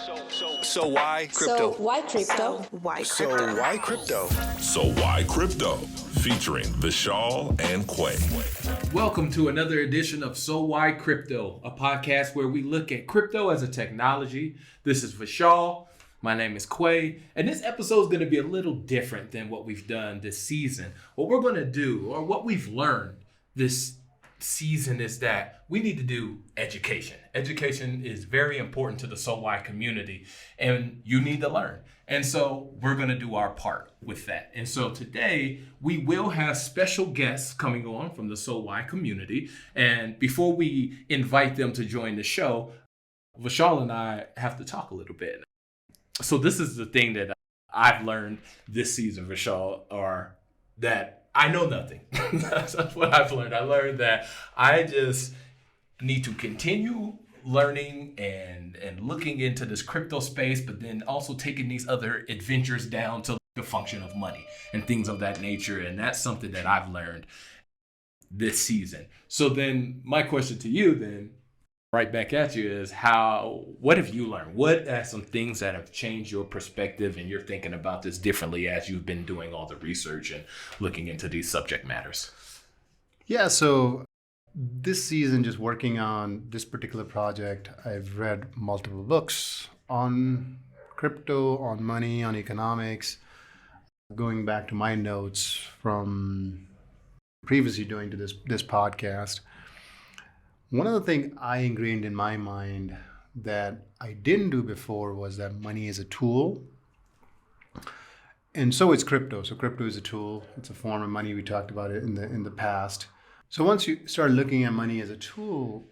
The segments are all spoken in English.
So why crypto? So why crypto? So why crypto? So Why Crypto? Featuring Vishal and Quay. Welcome to another edition of So Why Crypto, a podcast where we look at crypto as a technology. This is Vishal. My name is Quay, and this episode is going to be a little different than what we've done this season. What we're going to do, or what we've learned this season, is that we need to do education. Education is very important to the So Why community, and you need to learn. And so we're going to do our part with that. And so today we will have special guests coming on from the So Why community. And before we invite them to join the show, Vishal and I have to talk a little bit. So this is the thing that I've learned this season, Vishal, or that I know nothing. That's what I've learned. I learned that I just need to continue learning and looking into this crypto space, but then also taking these other adventures down to the function of money and things of that nature. And that's something that I've learned this season. So then my question to you then, right back at you, is what have you learned? What are some things that have changed your perspective and you're thinking about this differently as you've been doing all the research and looking into these subject matters? Yeah, so this season, just working on this particular project, I've read multiple books on crypto, on money, on economics, going back to my notes from previously doing to this podcast. One of the things I ingrained in my mind that I didn't do before was that money is a tool. And so it's crypto. So crypto is a tool. It's a form of money. We talked about it in the past. So once you start looking at money as a tool,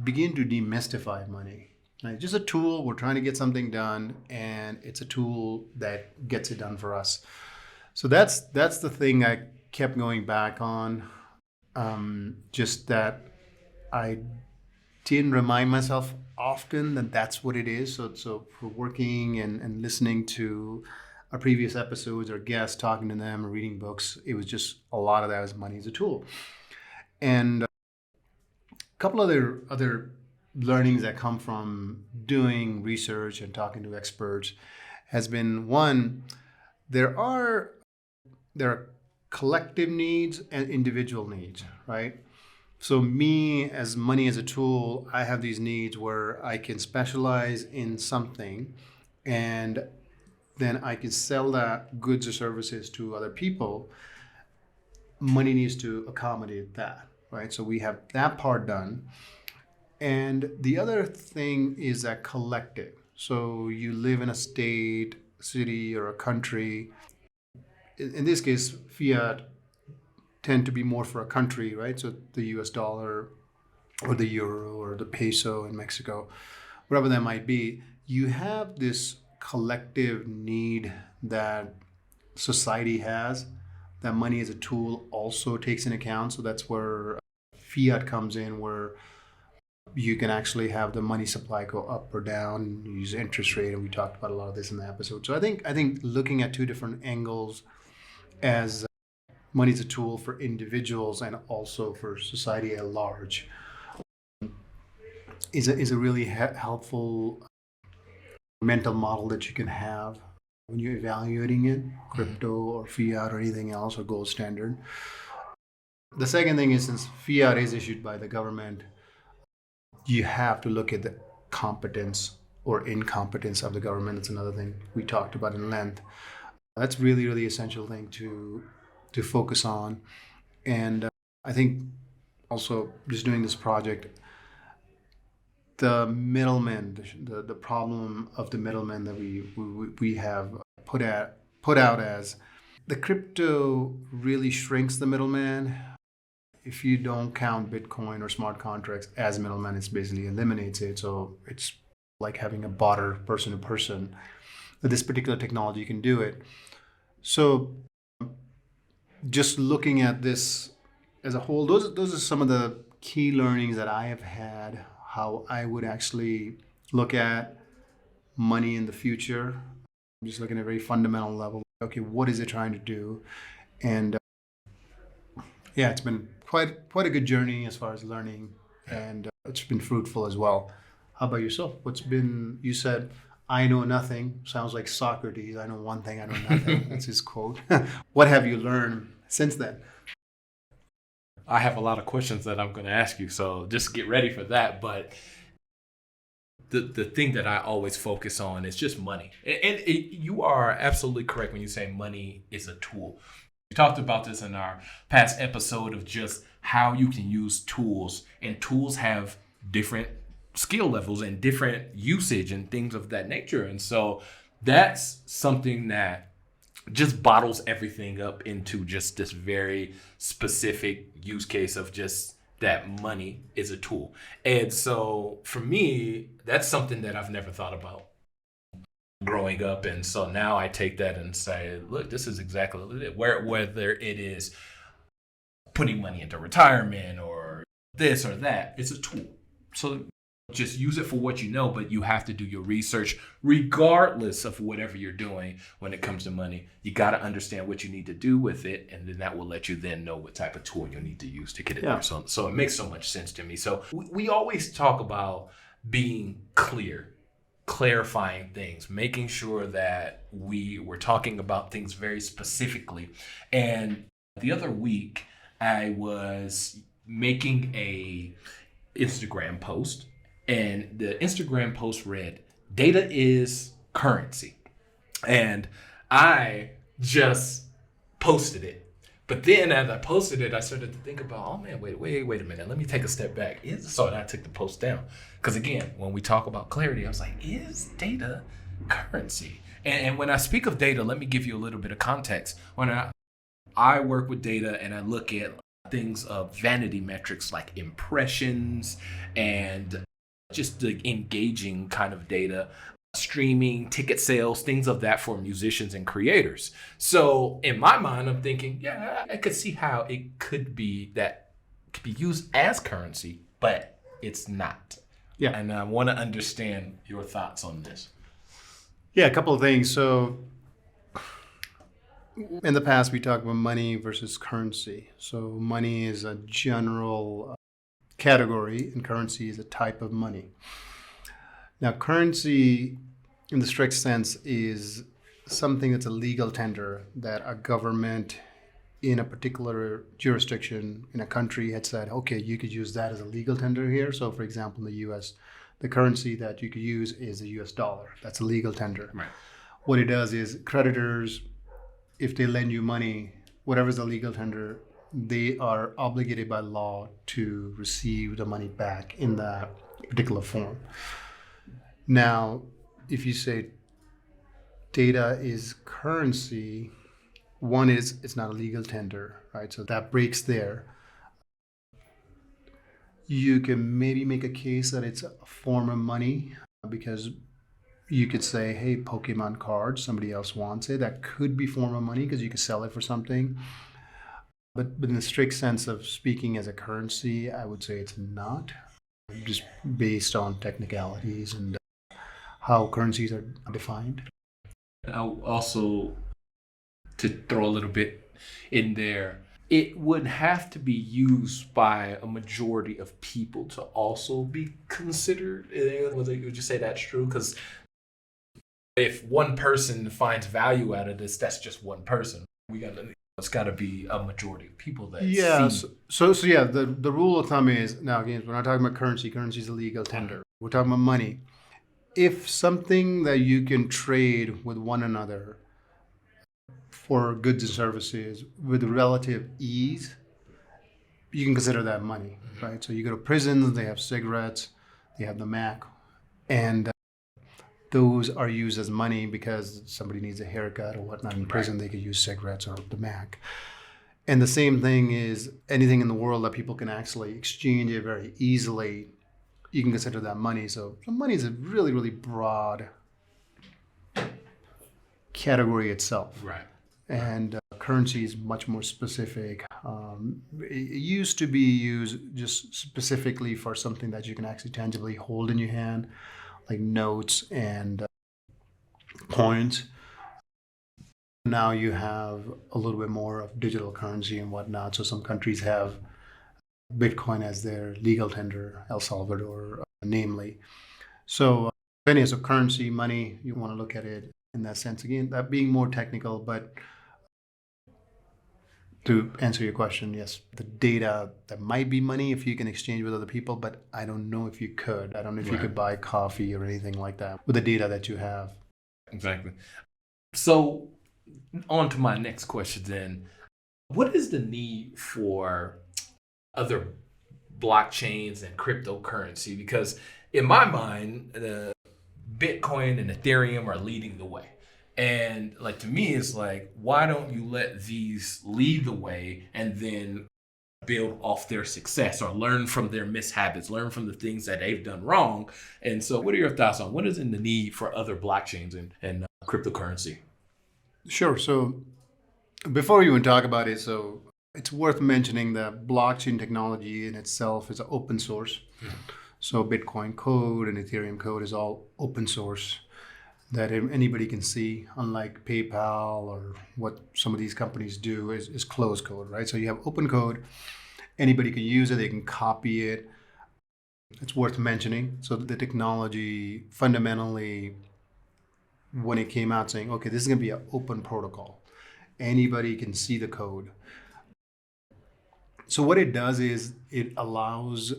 begin to demystify money. Right? Just a tool. We're trying to get something done, and it's a tool that gets it done for us. So that's the thing I kept going back on. Just that I didn't remind myself often that that's what it is. So for working and listening to our previous episodes or guests, talking to them or reading books, it was just a lot of that was money as a tool. And a couple other learnings that come from doing research and talking to experts has been, one, there are collective needs and individual needs, right? So me, as money as a tool, I have these needs where I can specialize in something and then I can sell that goods or services to other people. Money needs to accommodate that, right? So we have that part done. And the other thing is that collective. So you live in a state, city, or a country. In this case, fiat tend to be more for a country, right? So the US dollar or the euro or the peso in Mexico, whatever that might be, you have this collective need that society has that money as a tool also takes into account. So that's where fiat comes in, where you can actually have the money supply go up or down, use interest rate, and we talked about a lot of this in the episode. So I think looking at two different angles as money is a tool for individuals and also for society at large is a really helpful mental model that you can have when you're evaluating it, crypto or fiat or anything else or gold standard. The second thing is, since fiat is issued by the government, you have to look at the competence or incompetence of the government. It's another thing we talked about in length. That's really, really essential thing to focus on. And I think also just doing this project, the middlemen, the problem of the middlemen that we have put out as the crypto really shrinks the middleman. If you don't count Bitcoin or smart contracts as middlemen, it basically eliminates it. So it's like having a barter person to person. With this particular technology, you can do it. So just looking at this as a whole, those are some of the key learnings that I have had, how I would actually look at money in the future. I'm just looking at a very fundamental level. Okay, what is it trying to do? And yeah, it's been quite a good journey as far as learning, and it's been fruitful as well. How about yourself? What's been, you said I know nothing sounds like Socrates. I know one thing, I know nothing. That's his quote. What have you learned since then? I have a lot of questions that I'm going to ask you, so just get ready for that. But the thing that I always focus on is just money. And you are absolutely correct when you say money is a tool. We talked about this in our past episode of just how you can use tools, and tools have different skill levels and different usage and things of that nature. And so that's something that just bottles everything up into just this very specific use case of just that money is a tool. And so for me, that's something that I've never thought about growing up. And so now I take that and say, look, this is exactly it. Whether it is putting money into retirement or this or that, it's a tool. So just use it for what you know, but you have to do your research regardless of whatever you're doing when it comes to money. You got to understand what you need to do with it, and then that will let you then know what type of tool you need to use to get it there. So it makes so much sense to me. So we always talk about being clear, clarifying things, making sure that we're talking about things very specifically. And the other week, I was making a Instagram post, and the Instagram post read, "Data is currency." And I just posted it. But then as I posted it, I started to think about, oh man, wait a minute. Let me take a step back. So I took the post down. Because again, when we talk about clarity, I was like, is data currency? And when I speak of data, let me give you a little bit of context. When I work with data and I look at things of vanity metrics like impressions and just the engaging kind of data, streaming, ticket sales, things of that for musicians and creators. So in my mind, I'm thinking, yeah, I could see how it could be used as currency, but it's not. Yeah. And I want to understand your thoughts on this. Yeah, a couple of things. So in the past, we talked about money versus currency. So money is a general category, and currency is a type of money. Now, currency, in the strict sense, is something that's a legal tender that a government in a particular jurisdiction in a country had said, okay, you could use that as a legal tender here. So, for example, in the U.S., the currency that you could use is the U.S. dollar. That's a legal tender. Right. What it does is creditors, if they lend you money, whatever's the legal tender, they are obligated by law to receive the money back in that particular form. Now, if you say data is currency, one is it's not a legal tender, right? So that breaks there. You can maybe make a case that it's a form of money because you could say, hey, Pokemon cards, somebody else wants it. That could be form of money because you could sell it for something. But in the strict sense of speaking as a currency, I would say it's not, just based on technicalities and how currencies are defined. I'll also, to throw a little bit in there, it would have to be used by a majority of people to also be considered. Would you say that's true? Because if one person finds value out of this, that's just one person. It's got to be a majority of people that see. So yeah, the rule of thumb is, now again, we're not talking about currency. Currency is a legal tender. We're talking about money. If something that you can trade with one another for goods and services with relative ease, you can consider that money, right? So you go to prisons, they have cigarettes, they have the Mac, and those are used as money because somebody needs a haircut or whatnot in prison. They could use cigarettes or the Mac. And the same thing is anything in the world that people can actually exchange it very easily, you can consider that money. So money is a really, really broad category itself. Right. And currency is much more specific. It used to be used just specifically for something that you can actually tangibly hold in your hand, like notes and coins. Now you have a little bit more of digital currency and whatnot. So some countries have Bitcoin as their legal tender, El Salvador, namely. So Anyway, so currency, money, you want to look at it in that sense. Again, that being more technical, but to answer your question, yes, the data, that might be money if you can exchange with other people, but I don't know if you could. I don't know if you could buy coffee or anything like that with the data that you have. Exactly. So, on to my next question then. What is the need for other blockchains and cryptocurrency? Because in my mind, Bitcoin and Ethereum are leading the way. And like to me, it's like, why don't you let these lead the way and then build off their success or learn from their mishabits, learn from the things that they've done wrong? And so what are your thoughts on what is in the need for other blockchains and cryptocurrency? Sure. So before we even talk about it, so it's worth mentioning that blockchain technology in itself is open source. So Bitcoin code and Ethereum code is all open source that anybody can see, unlike PayPal or what some of these companies do is closed code, right? So you have open code, anybody can use it, they can copy it. It's worth mentioning. So the technology fundamentally, when it came out saying, okay, this is gonna be an open protocol, anybody can see the code. So what it does is it allows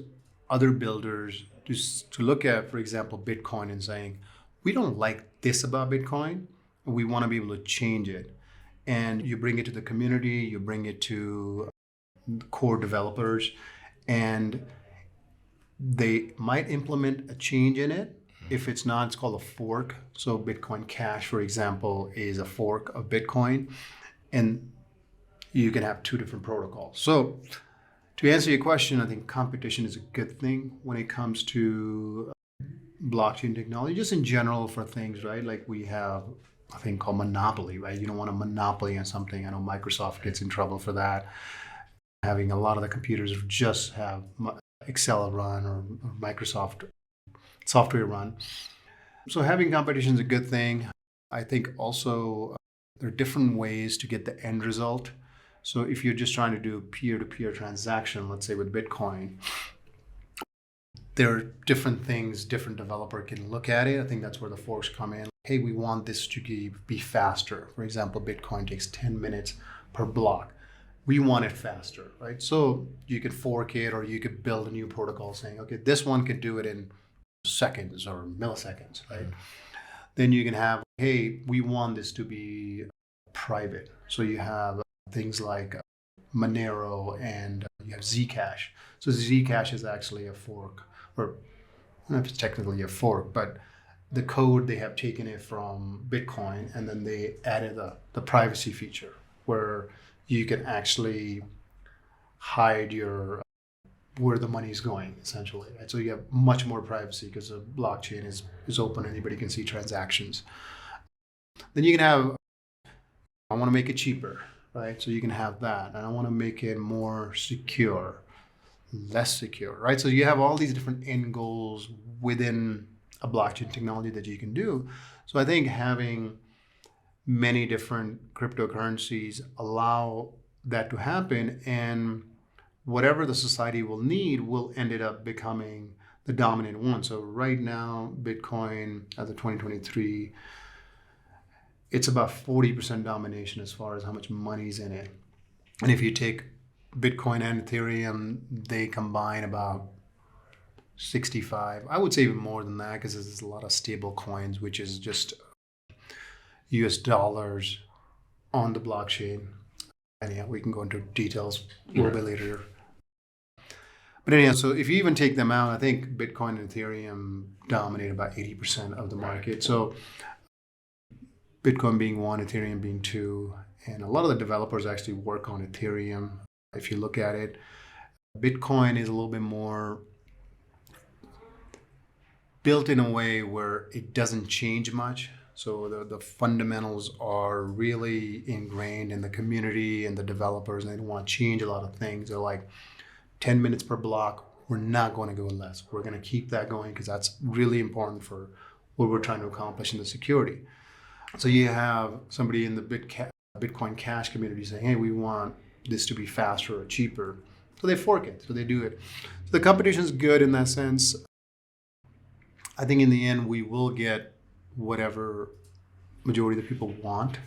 other builders to look at, for example, Bitcoin and saying, we don't like this about Bitcoin. We want to be able to change it. And you bring it to the community, you bring it to core developers, and they might implement a change in it. If it's not, it's called a fork. So Bitcoin Cash, for example, is a fork of Bitcoin. And you can have two different protocols. So to answer your question, I think competition is a good thing when it comes to blockchain technology, just in general for things, right? Like we have a thing called monopoly, right? You don't want a monopoly on something. I know Microsoft gets in trouble for that. Having a lot of the computers just have Excel run or Microsoft software run. So having competition is a good thing. I think also there are different ways to get the end result. So if you're just trying to do peer-to-peer transaction, let's say with Bitcoin, there are different things different developer can look at it. I think that's where the forks come in. Hey, we want this to be faster. For example, Bitcoin takes 10 minutes per block. We want it faster, right? So you could fork it or you could build a new protocol saying, okay, this one could do it in seconds or milliseconds, right? Then you can have, hey, we want this to be private. So you have things like Monero and you have Zcash. So Zcash is actually a fork, or I don't know if it's technically a fork, but the code, they have taken it from Bitcoin and then they added the privacy feature where you can actually hide where the money is going, essentially, right? So you have much more privacy because the blockchain is open, anybody can see transactions. Then you can have, I want to make it cheaper, right? So you can have that. And I want to make it more secure, less secure, right? So you have all these different end goals within a blockchain technology that you can do. So I think having many different cryptocurrencies allow that to happen, and whatever the society will need will end up becoming the dominant one. So right now, Bitcoin as of 2023, it's about 40% domination as far as how much money's in it. And if you take Bitcoin and Ethereum, they combine about 65. I would say even more than that because there's a lot of stable coins, which is just US dollars on the blockchain. And yeah, we can go into details a little bit later. But anyhow, so if you even take them out, I think Bitcoin and Ethereum dominate about 80% of the market. So Bitcoin being one, Ethereum being two, and a lot of the developers actually work on Ethereum. If you look at it, Bitcoin is a little bit more built in a way where it doesn't change much. So the fundamentals are really ingrained in the community and the developers, and they don't want to change a lot of things. They're like 10 minutes per block. We're not going to go less. We're going to keep that going because that's really important for what we're trying to accomplish in the security. So you have somebody in the Bitcoin Cash community saying, hey, we want this to be faster or cheaper. So they fork it. So they do it. So the competition is good in that sense. I think in the end, we will get whatever majority of the people want.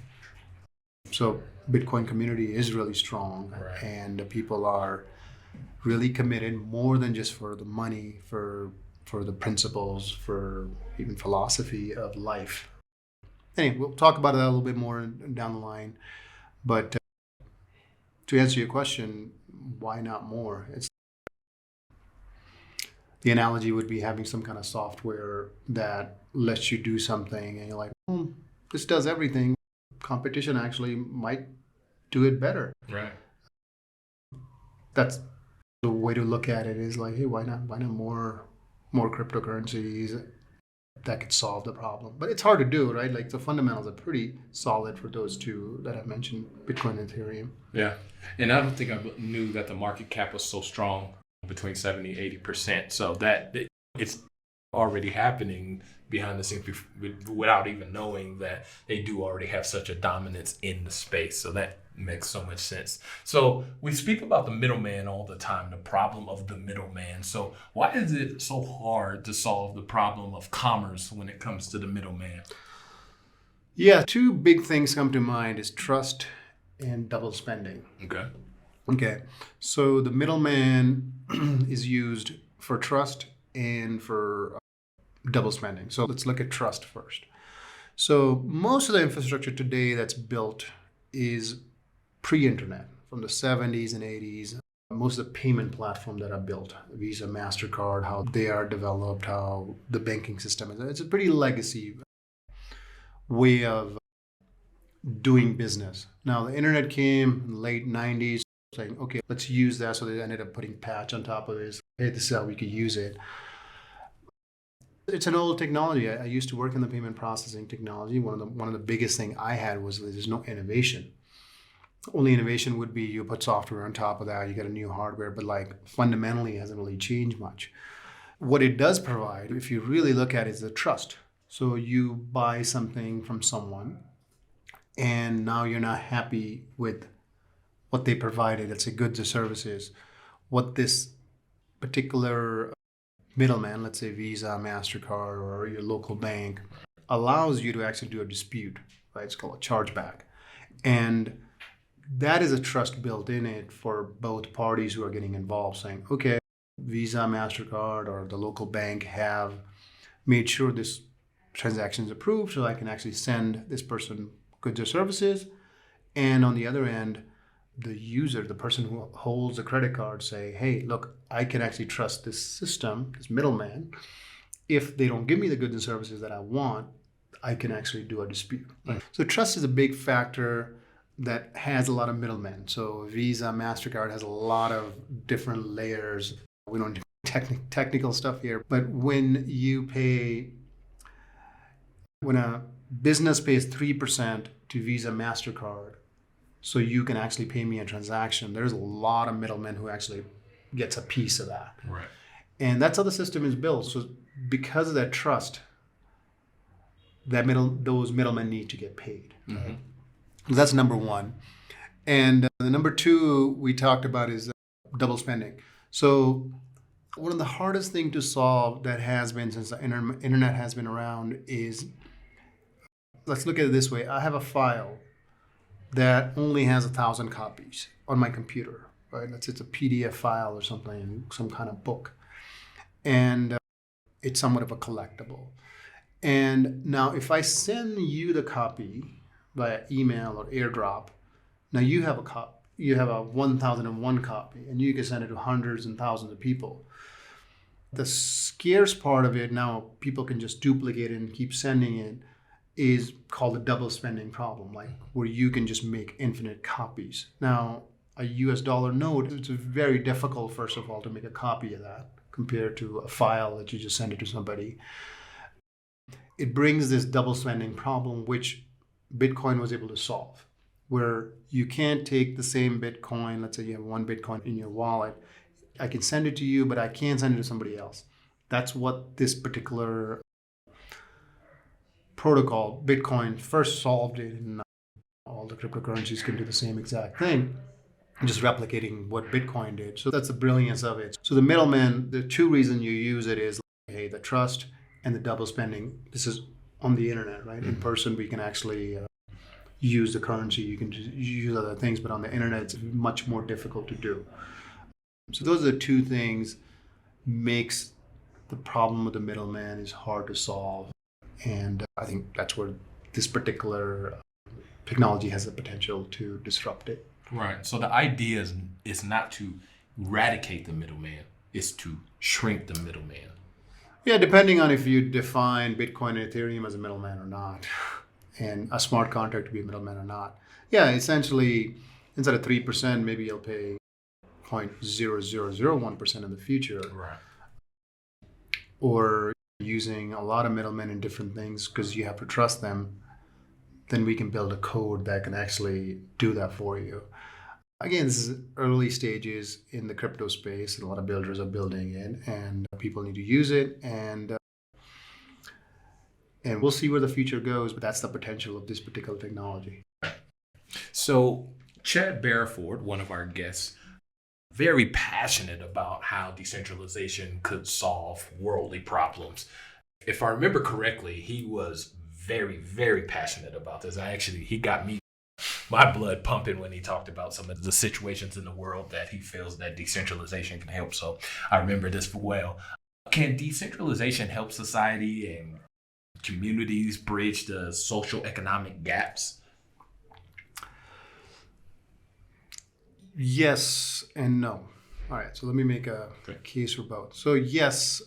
So Bitcoin community is really strong, Right. and the people are really committed more than just for the money, for the principles, for even philosophy of life. Anyway, we'll talk about that a little bit more down the line. But to answer your question, why not more? The analogy would be having some kind of software that lets you do something, and you're like, this does everything. Competition actually might do it better. Right. That's the way to look at it. Is like, hey, why not more cryptocurrencies that could solve the problem? But it's hard to do, right? Like the fundamentals are pretty solid for those two that I mentioned, Bitcoin and Ethereum. Yeah. And I don't think I knew that the market cap was so strong, between 70-80%. So that it's already happening behind the scenes without even knowing that they do already have such a dominance in the space. So that makes so much sense. So we speak about the middleman all the time, the problem of the middleman. So why is it so hard to solve the problem of commerce when it comes to the middleman? Yeah, two big things come to mind is trust and double spending. Okay, so the middleman is used for trust and for double spending. So let's look at trust first. So most of the infrastructure today that's built is pre-internet, from the 70s and 80s. Most of the payment platform that are built, Visa, MasterCard, how they are developed, how the banking system is. It's a pretty legacy way of doing business. Now the internet came in the late 90s, saying, okay, let's use that. So they ended up putting patch on top of it. Hey, this is how we could use it. It's an old technology. I used to work in the payment processing technology. One of the biggest thing I had was there's no innovation. Only innovation would be you put software on top of that, you get a new hardware, but like fundamentally it hasn't really changed much. What it does provide, if you really look at it, is the trust. So you buy something from someone and now you're not happy with what they provided, let's say goods or services, what this particular middleman, let's say Visa, MasterCard, or your local bank, allows you to actually do a dispute, right? It's called a chargeback. And that is a trust built in it for both parties who are getting involved, saying, okay, Visa, MasterCard, or the local bank have made sure this transaction is approved so I can actually send this person goods or services. And on the other end, the user, the person who holds the credit card, say, hey, look, I can actually trust this system, this middleman. If they don't give me the goods and services that I want, I can actually do a dispute. Right? So trust is a big factor that has a lot of middlemen. So Visa, MasterCard has a lot of different layers. We don't do technical stuff here, but when a business pays 3% to Visa, MasterCard, so you can actually pay me a transaction, there's a lot of middlemen who actually gets a piece of that. Right. And that's how the system is built. So because of that trust, those middlemen need to get paid. Mm-hmm. Right? So that's number one. And the number two we talked about is double spending. So one of the hardest things to solve that has been since the internet has been around is, let's look at it this way. I have a file that only has 1,000 copies on my computer, right? It's a PDF file or something, some kind of book. And it's somewhat of a collectible. And now if I send you the copy via email or airdrop, now you have a 1,001 copy, and you can send it to hundreds and thousands of people. The scarce part of it, now people can just duplicate it and keep sending it, is called the double spending problem, like where you can just make infinite copies. Now, a US dollar note, it's very difficult, first of all, to make a copy of that compared to a file that you just send it to somebody. It brings this double spending problem, which Bitcoin was able to solve, where you can't take the same Bitcoin, let's say you have one Bitcoin in your wallet, I can send it to you, but I can't send it to somebody else. That's what this particular protocol, Bitcoin, first solved it, and all the cryptocurrencies can do the same exact thing, just replicating what Bitcoin did. So that's the brilliance of it. So the middleman, the two reasons you use it is, hey, the trust and the double spending. This is on the internet, right? In person, we can actually use the currency. You can just use other things, but on the internet, it's much more difficult to do. So those are the two things makes the problem with the middleman is hard to solve. And I think that's where this particular technology has the potential to disrupt it. Right. So the idea is not to eradicate the middleman, it's to shrink the middleman. Yeah, depending on if you define Bitcoin and Ethereum as a middleman or not, and a smart contract to be a middleman or not. Yeah, essentially, instead of 3%, maybe you'll pay 0.0001% in the future. Right. Or using a lot of middlemen in different things because you have to trust them, then we can build a code that can actually do that for you. Again, this is early stages in the crypto space. A lot of builders are building it, and people need to use it, and we'll see where the future goes, but that's the potential of this particular technology. So Chad Barraford, one of our guests, very passionate about how decentralization could solve worldly problems. If I remember correctly, he was very, very passionate about this. He got my blood pumping when he talked about some of the situations in the world that he feels that decentralization can help. So I remember this well. Can decentralization help society and communities bridge the social economic gaps? Yes and no. All right, so let me make a case for both. So yes,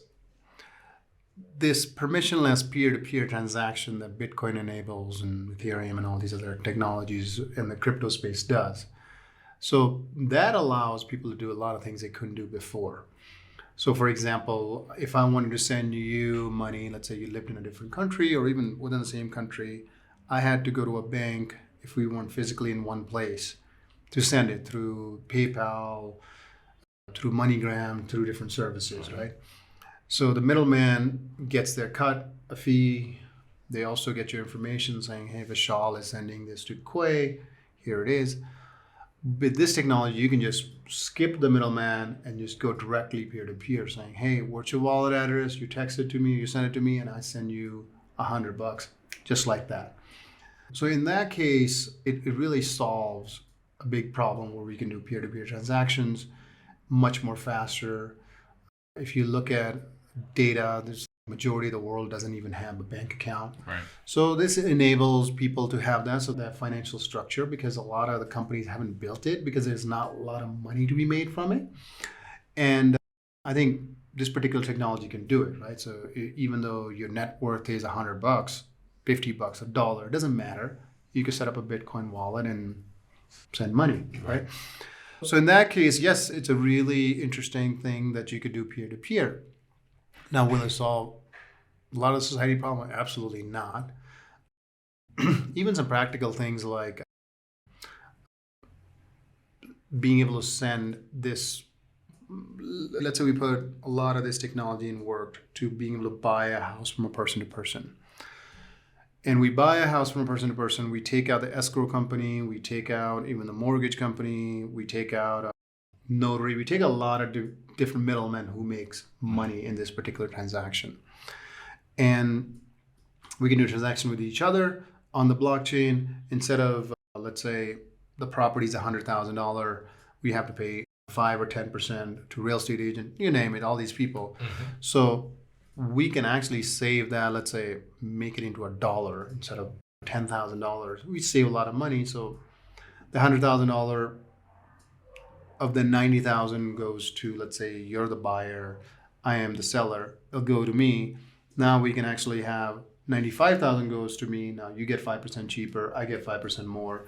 this permissionless peer-to-peer transaction that Bitcoin enables and Ethereum and all these other technologies in the crypto space does. So that allows people to do a lot of things they couldn't do before. So for example, if I wanted to send you money, let's say you lived in a different country or even within the same country, I had to go to a bank if we weren't physically in one place to send it through PayPal, through MoneyGram, through different services, right? So the middleman gets their cut, a fee. They also get your information saying, hey, Vishal is sending this to Quay. Here it is. With this technology, you can just skip the middleman and just go directly peer-to-peer saying, hey, what's your wallet address? You text it to me, you send it to me, and I send you $100, just like that. So in that case, it really solves a big problem where we can do peer-to-peer transactions much more faster. If you look at data, the majority of the world doesn't even have a bank account. Right. So this enables people to have that financial structure, because a lot of the companies haven't built it because there's not a lot of money to be made from it. And I think this particular technology can do it, right? So even though your net worth is $100, $50, $1, it doesn't matter. You can set up a Bitcoin wallet and send money, right? So in that case, yes, it's a really interesting thing that you could do peer-to-peer. Now, will it solve a lot of the society problem? Absolutely not. Even some practical things like being able to send this, let's say we put a lot of this technology in work to being able to buy a house from a person to person. And we buy a house from a person to person, we take out the escrow company, we take out even the mortgage company, we take out a notary, we take a lot of different middlemen who makes money in this particular transaction. And we can do a transaction with each other on the blockchain. Instead of, let's say, the property is $100,000, we have to pay 5 or 10% to real estate agent, you name it, all these people. Mm-hmm. So we can actually save that, let's say, make it into $1 instead of $10,000. We save a lot of money. So the $100,000 of the 90,000 goes to, let's say, you're the buyer, I am the seller. It'll go to me. Now we can actually have 95,000 goes to me. Now you get 5% cheaper, I get 5% more.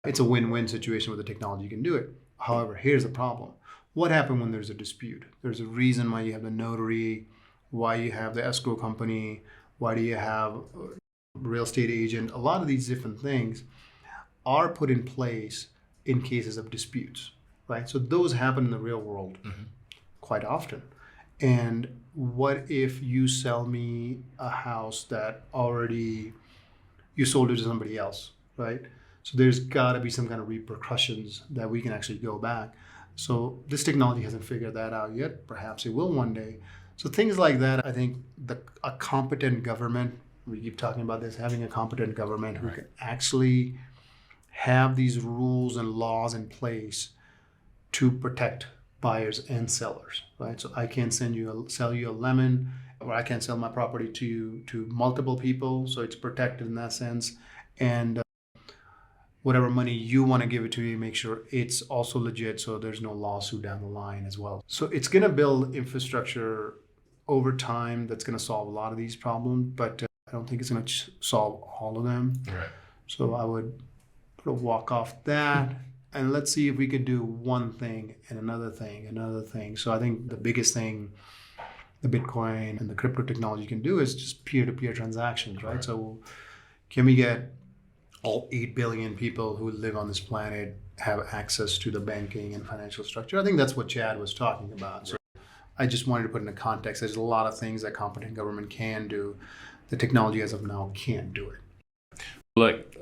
It's a win-win situation with the technology. You can do it. However, here's the problem. What happens when there's a dispute? There's a reason why you have the notary, why you have the escrow company, why do you have a real estate agent. A lot of these different things are put in place in cases of disputes, right? So those happen in the real world quite often. And what if you sell me a house that already you sold it to somebody else, right? So there's got to be some kind of repercussions that we can actually go back. So this technology hasn't figured that out yet. Perhaps it will one day. So things like that, I think a competent government, we keep talking about this, having a competent government who can actually have these rules and laws in place to protect buyers and sellers, right? So I can't sell you a lemon, or I can't sell my property to multiple people, so it's protected in that sense. And whatever money you want to give it to, you make sure it's also legit, so there's no lawsuit down the line as well. So it's going to build infrastructure over time that's going to solve a lot of these problems, but I don't think it's going to solve all of them. Right. So I would sort of walk off that, and let's see if we could do one thing and another thing. So I think the biggest thing the Bitcoin and the crypto technology can do is just peer-to-peer transactions, right? So can we get all 8 billion people who live on this planet have access to the banking and financial structure? I think that's what Chad was talking about. So I just wanted to put into context, there's a lot of things that competent government can do. The technology as of now can't do it. Look,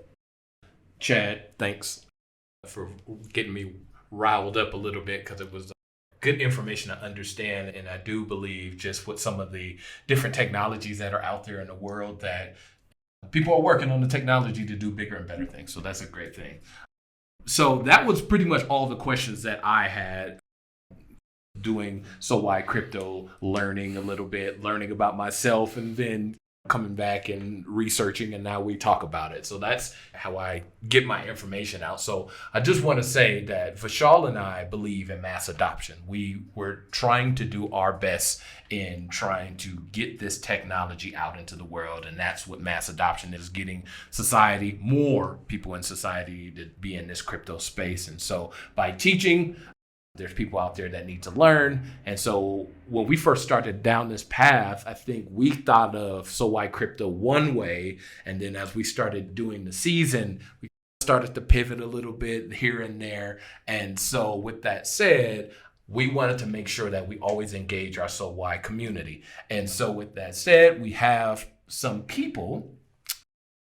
Chad, thanks for getting me riled up a little bit, because it was good information to understand. And I do believe just with some of the different technologies that are out there in the world, that people are working on the technology to do bigger and better things. So that's a great thing. So that was pretty much all the questions that I had doing So Why Crypto, learning a little bit, learning about myself, and then coming back and researching, and now we talk about it. So that's how I get my information out. So I just want to say that Vishal and I believe in mass adoption. We're trying to do our best in trying to get this technology out into the world, and that's what mass adoption is, getting society, more people in society to be in this crypto space. And so by teaching, there's people out there that need to learn. And so when we first started down this path, I think we thought of So Why Crypto one way. And then as we started doing the season, we started to pivot a little bit here and there. And so with that said, we wanted to make sure that we always engage our So Why community. And so with that said, we have some people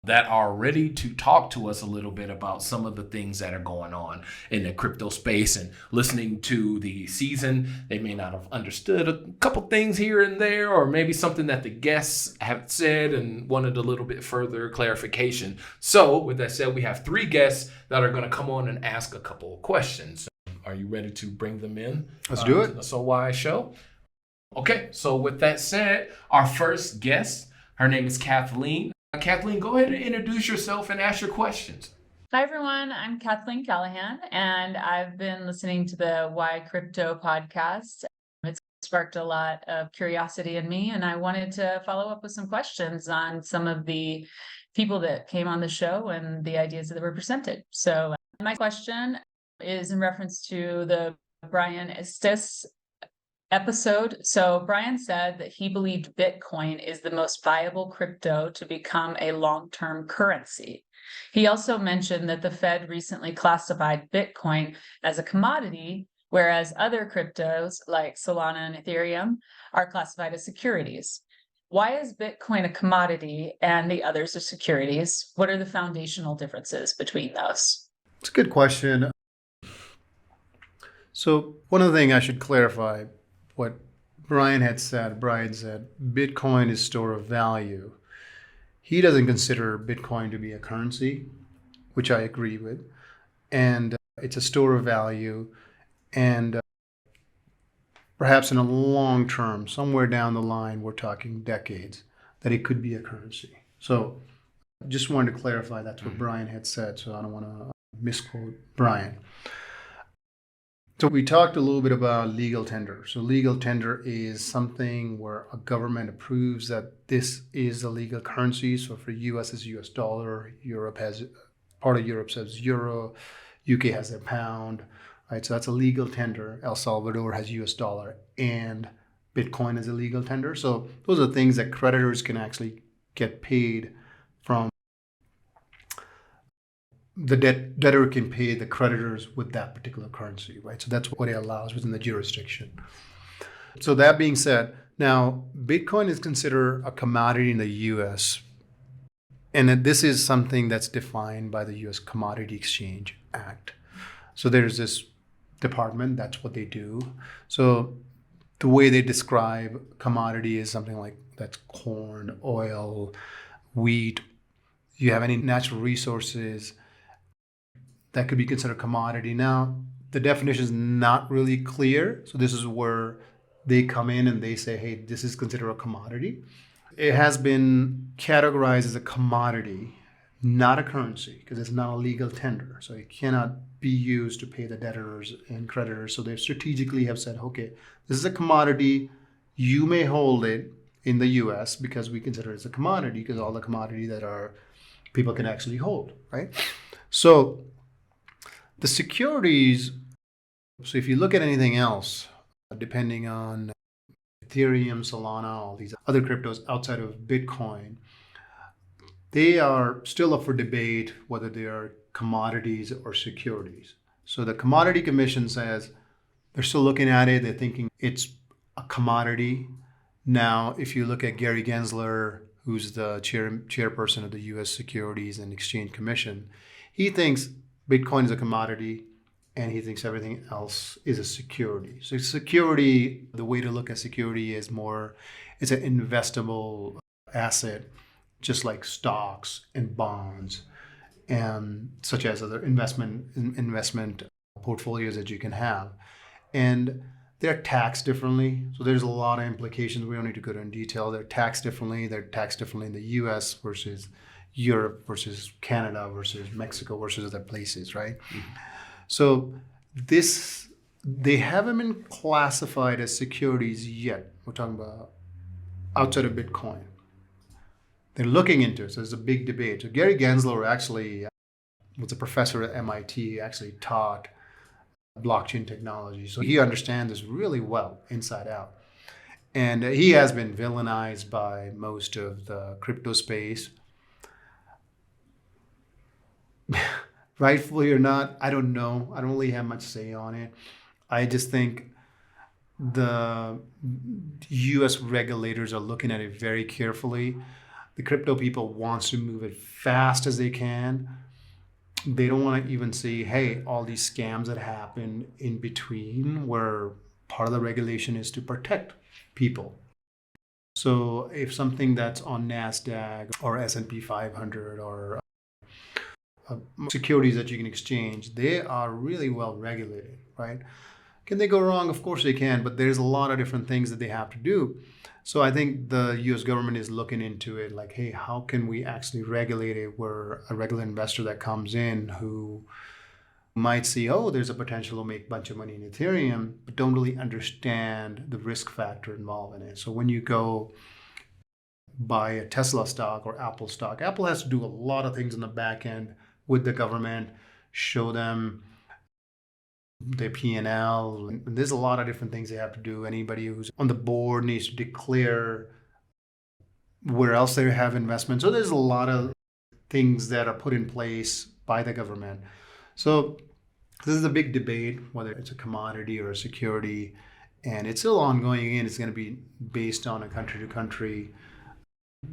that are ready to talk to us a little bit about some of the things that are going on in the crypto space. And listening to the season, they may not have understood a couple things here and there, or maybe something that the guests have said and wanted a little bit further clarification. So with that said, we have 3 guests that are going to come on and ask a couple of questions. Are you ready to bring them in? Let's do it. To the So Why show. Okay, so with that said, our first guest, her name is Kathleen. Kathleen, go ahead and introduce yourself and ask your questions. Hi, everyone. I'm Kathleen Callahan, and I've been listening to the Why Crypto podcast. It's sparked a lot of curiosity in me, and I wanted to follow up with some questions on some of the people that came on the show and the ideas that were presented. So my question is in reference to the Brian Estes episode. So Brian said that he believed Bitcoin is the most viable crypto to become a long-term currency. He also mentioned that the Fed recently classified Bitcoin as a commodity, whereas other cryptos like Solana and Ethereum are classified as securities. Why is Bitcoin a commodity and the others are securities? What are the foundational differences between those? It's a good question. So one other thing I should clarify, what Brian said, Bitcoin is store of value. He doesn't consider Bitcoin to be a currency, which I agree with. And it's a store of value. And perhaps in a long term, somewhere down the line, we're talking decades, that it could be a currency. So just wanted to clarify that's what Brian had said, so I don't want to misquote Brian. So we talked a little bit about legal tender. So legal tender is something where a government approves that this is a legal currency. So for US, it's US dollar. Part of Europe says euro. UK has their pound, right? So that's a legal tender. El Salvador has US dollar and Bitcoin is a legal tender. So those are things that creditors can actually get paid from. The debtor can pay the creditors with that particular currency, right? So that's what it allows within the jurisdiction. So that being said, now Bitcoin is considered a commodity in the US. And this is something that's defined by the US Commodity Exchange Act. So there's this department, that's what they do. So the way they describe commodity is something like that's corn, oil, wheat. You have any natural resources that could be considered commodity. Now, the definition is not really clear. So this is where they come in and they say, hey, this is considered a commodity. It has been categorized as a commodity, not a currency, because it's not a legal tender. So it cannot be used to pay the debtors and creditors. So they strategically have said, okay, this is a commodity. You may hold it in the US because we consider it as a commodity, because all the commodity that are people can actually hold, right? So the securities, so if you look at anything else, depending on Ethereum, Solana, all these other cryptos outside of Bitcoin, they are still up for debate whether they are commodities or securities. So the Commodity Commission says they're still looking at it. They're thinking it's a commodity. Now, if you look at Gary Gensler, who's the chairperson of the U.S. Securities and Exchange Commission, he thinks Bitcoin is a commodity, and he thinks everything else is a security. So security, the way to look at security is more, it's an investable asset, just like stocks and bonds, and such as other investment portfolios that you can have. And they're taxed differently. So there's a lot of implications. We don't need to go into detail. They're taxed differently. They're taxed differently in the US versus Europe versus Canada versus Mexico versus other places, right? Mm-hmm. So they haven't been classified as securities yet. We're talking about outside of Bitcoin. They're looking into it. So there's a big debate. So Gary Gensler actually was a professor at MIT, actually taught blockchain technology. So he understands this really well inside out. And he has been villainized by most of the crypto space. Rightfully or not, I don't know. I don't really have much say on it. I just think the US regulators are looking at it very carefully. The crypto people wants to move it fast as they can. They don't want to even see, hey, all these scams that happen in between, where part of the regulation is to protect people. So if something that's on NASDAQ or S&P 500 or securities that you can exchange, they are really well regulated, right? Can they go wrong? Of course they can, but there's a lot of different things that they have to do. So I think the US government is looking into it like, hey, how can we actually regulate it where a regular investor that comes in who might see, oh, there's a potential to make a bunch of money in Ethereum, but don't really understand the risk factor involved in it. So when you go buy a Tesla stock or Apple stock, Apple has to do a lot of things in the back end with the government, show them their P&L. And there's a lot of different things they have to do. Anybody who's on the board needs to declare where else they have investment. So there's a lot of things that are put in place by the government. So this is a big debate, whether it's a commodity or a security. And it's still ongoing. Again, it's going to be based on a country to country.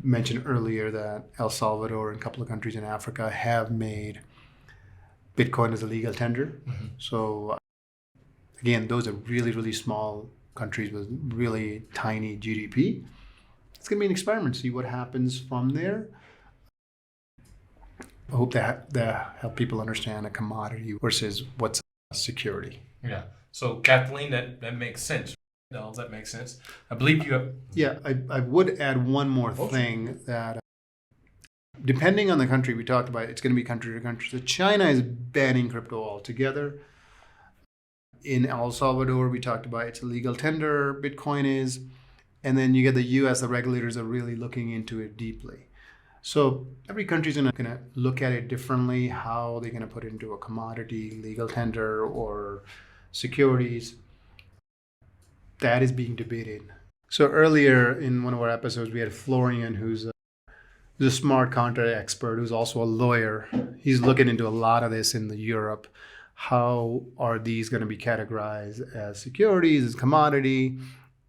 Mentioned earlier that El Salvador and a couple of countries in Africa have made Bitcoin as a legal tender. Mm-hmm. So again, those are really, really small countries with really tiny GDP. It's going to be an experiment, see what happens from there. I hope that help people understand a commodity versus what's a security. Yeah. So Kathleen, that makes sense. No, that makes sense. I believe you have... Yeah, I would add one more thing that depending on the country we talked about, it's going to be country to country. So China is banning crypto altogether. In El Salvador, we talked about it's a legal tender, Bitcoin is. And then you get the US, the regulators are really looking into it deeply. So every country's going to look at it differently, how they're going to put it into a commodity, legal tender, or securities. That is being debated. So earlier in one of our episodes, we had Florian, who's a smart contract expert, who's also a lawyer. He's looking into a lot of this in Europe. How are these going to be categorized as securities, as commodity?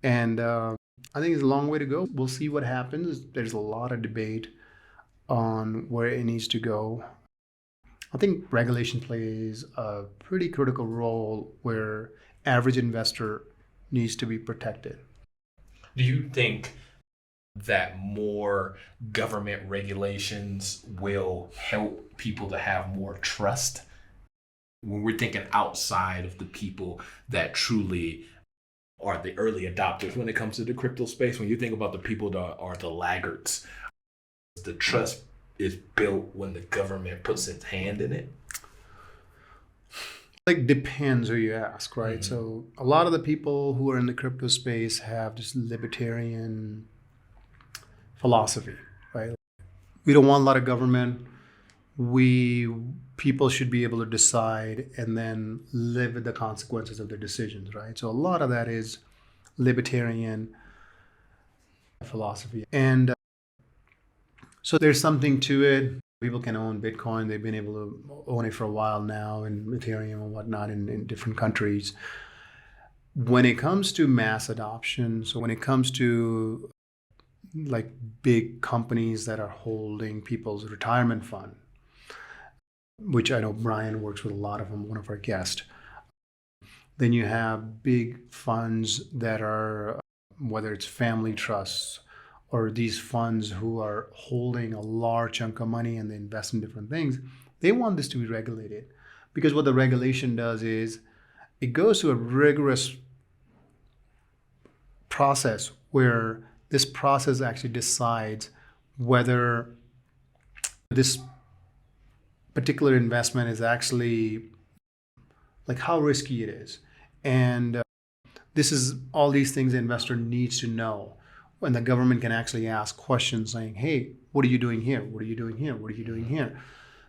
And I think it's a long way to go. We'll see what happens. There's a lot of debate on where it needs to go. I think regulation plays a pretty critical role where average investor needs to be protected. Do you think that more government regulations will help people to have more trust when we're thinking outside of the people that truly are the early adopters when it comes to the crypto space? When you think about the people that are the laggards, the trust is built when the government puts its hand in it? Like, depends who you ask, right? Mm-hmm. So a lot of the people who are in the crypto space have this libertarian philosophy, right? We don't want a lot of government. People should be able to decide and then live with the consequences of their decisions, right? So a lot of that is libertarian philosophy. And so there's something to it. People can own Bitcoin. They've been able to own it for a while now, and Ethereum and whatnot in different countries. When it comes to mass adoption, so when it comes to like big companies that are holding people's retirement fund, which I know Brian works with a lot of them, one of our guests. Then you have big funds that are, whether it's family trusts or these funds who are holding a large chunk of money and they invest in different things. They want this to be regulated, because what the regulation does is it goes to a rigorous process where this process actually decides whether this particular investment is actually, like, how risky it is. And this is all these things the investor needs to know. When the government can actually ask questions saying, hey, what are you doing here? What are you doing here? What are you doing here?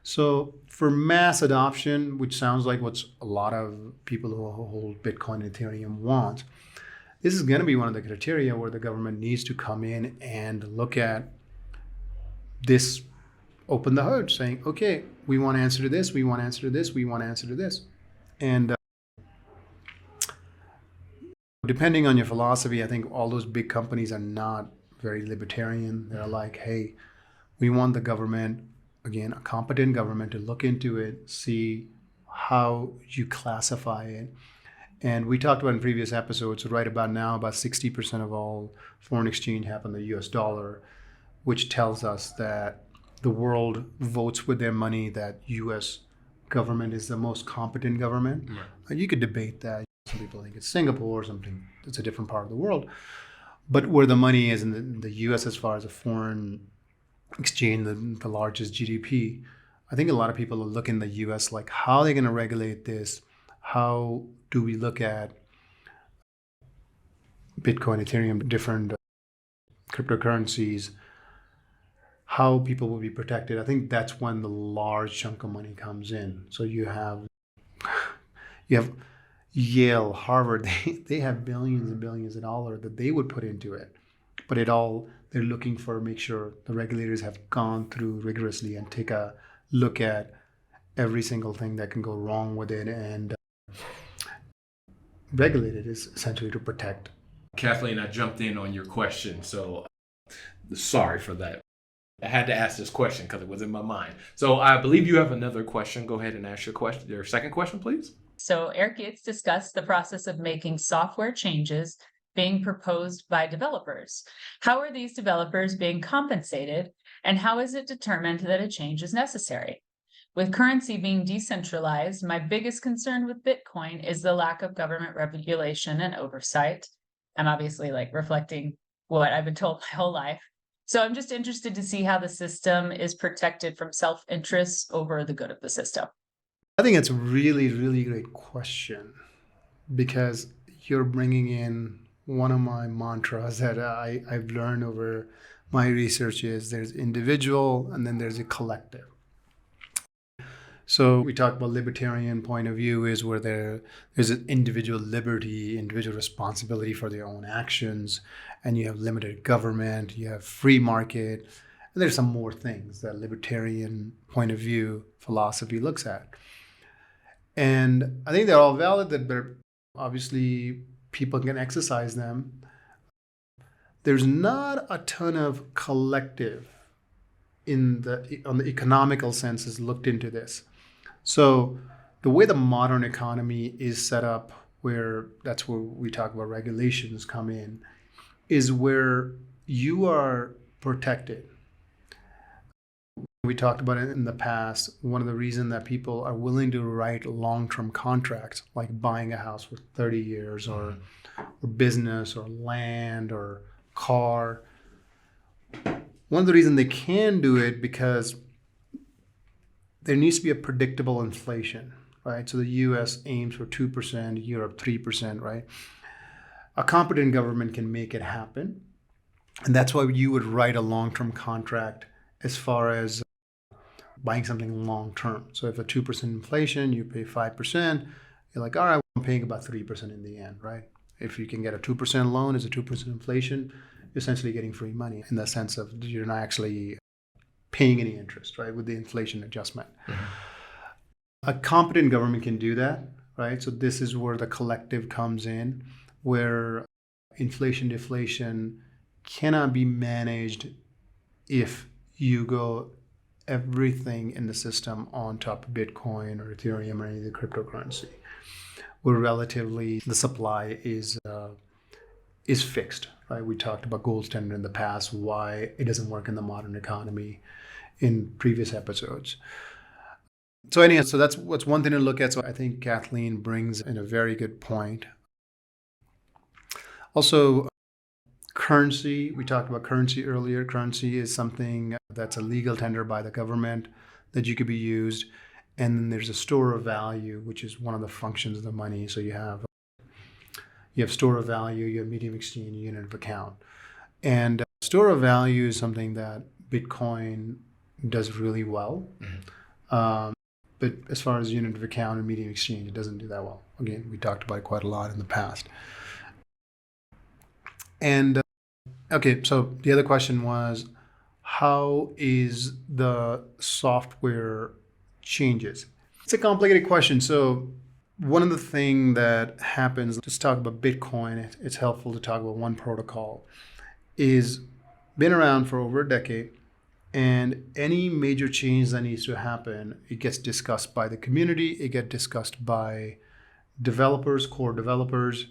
So for mass adoption, which sounds like what a lot of people who hold Bitcoin and Ethereum want, this is going to be one of the criteria where the government needs to come in and look at this, open the hood, saying, okay, we want answer to this, we want answer to this, we want answer to this. And depending on your philosophy, I think all those big companies are not very libertarian. They're like, hey, we want the government, again, a competent government, to look into it, see how you classify it. And we talked about in previous episodes, right about now, about 60% of all foreign exchange happen in the US dollar, which tells us that the world votes with their money that US government is the most competent government. Right. You could debate that. Some people think it's Singapore or something. It's a different part of the world. But where the money is in the US as far as a foreign exchange, the largest GDP, I think a lot of people are looking at the US like, how are they going to regulate this? How do we look at Bitcoin, Ethereum, different cryptocurrencies, how people will be protected? I think that's when the large chunk of money comes in. So you have Yale, Harvard, they have billions and billions of dollars that they would put into it. But they're looking for, make sure the regulators have gone through rigorously and take a look at every single thing that can go wrong with it, and regulate it is essentially to protect. Kathleen, I jumped in on your question, so sorry for that. I had to ask this question because it was in my mind. So I believe you have another question. Go ahead and ask your second question, please. So Eric Gates discussed the process of making software changes being proposed by developers. How are these developers being compensated, and how is it determined that a change is necessary? With currency being decentralized, my biggest concern with Bitcoin is the lack of government regulation and oversight. I'm obviously reflecting what I've been told my whole life. So I'm just interested to see how the system is protected from self-interest over the good of the system. I think it's a really, really great question, because you're bringing in one of my mantras that I've learned over my research is there's individual and then there's a collective. So we talk about libertarian point of view is where there's an individual liberty, individual responsibility for their own actions, and you have limited government, you have free market, and there's some more things that libertarian point of view philosophy looks at. And I think they're all valid, that obviously people can exercise them. There's not a ton of collective on the economical sense is looked into this. So the way the modern economy is set up, where that's where we talk about regulations come in, is where you are protected. We talked about it in the past. One of the reasons that people are willing to write long-term contracts, like buying a house for 30 years or business or land or car. One of the reasons they can do it because there needs to be a predictable inflation, right? So the US aims for 2%, Europe 3%, right? A competent government can make it happen. And that's why you would write a long-term contract as far as buying something long-term. So if a 2% inflation, you pay 5%, you're like, all right, I'm paying about 3% in the end, right? If you can get a 2% loan, it's a 2% inflation, you're essentially getting free money in the sense of you're not actually paying any interest, right, with the inflation adjustment. A competent government can do that, right? So this is where the collective comes in, where inflation, deflation cannot be managed if you go everything in the system on top of Bitcoin or Ethereum or any of the cryptocurrency, where relatively the supply is fixed, right? We talked about gold standard in the past, why it doesn't work in the modern economy in previous episodes. So anyhow, so that's what's one thing to look at. So I think Kathleen brings in a very good point. Also, currency, we talked about currency earlier. Currency is something that's a legal tender by the government that you could be used. And then there's a store of value, which is one of the functions of the money. So you have store of value, you have medium exchange, unit of account. And store of value is something that Bitcoin does really well. But as far as unit of account and medium exchange, it doesn't do that well. Again, we talked about it quite a lot in the past. And okay, so the other question was, how is the software changes? It's a complicated question. So one of the things that happens, let's talk about Bitcoin. It's helpful to talk about one protocol. Is been around for over a decade, and any major change that needs to happen, it gets discussed by the community. It gets discussed by developers, core developers.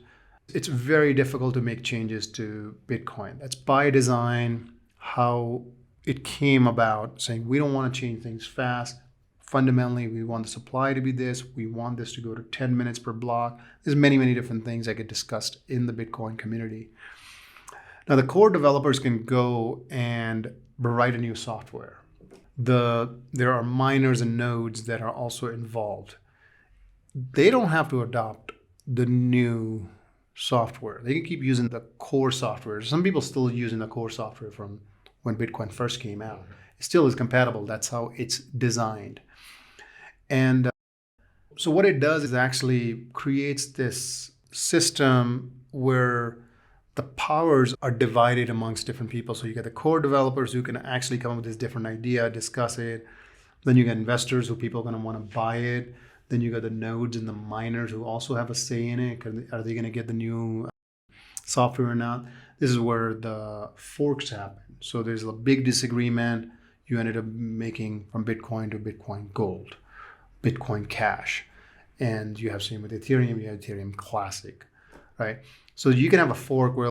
It's very difficult to make changes to Bitcoin. That's by design, how it came about, saying we don't want to change things fast. Fundamentally, we want the supply to be this. We want this to go to 10 minutes per block. There's many, many different things that get discussed in the Bitcoin community. Now, the core developers can go and write a new software. There are miners and nodes that are also involved. They don't have to adopt the new software. They can keep using the core software. Some people still using the core software from when Bitcoin first came out. It still is compatible. That's how it's designed. And so what it does is actually creates this system where the powers are divided amongst different people. So you get the core developers who can actually come up with this different idea, discuss it. Then you get investors who people are going to want to buy it. Then you got the nodes and the miners who also have a say in it. Are they going to get the new software or not? This is where the forks happen. So there's a big disagreement. You ended up making from Bitcoin to Bitcoin Gold, Bitcoin Cash. And you have same with Ethereum, you have Ethereum Classic, right? So you can have a fork where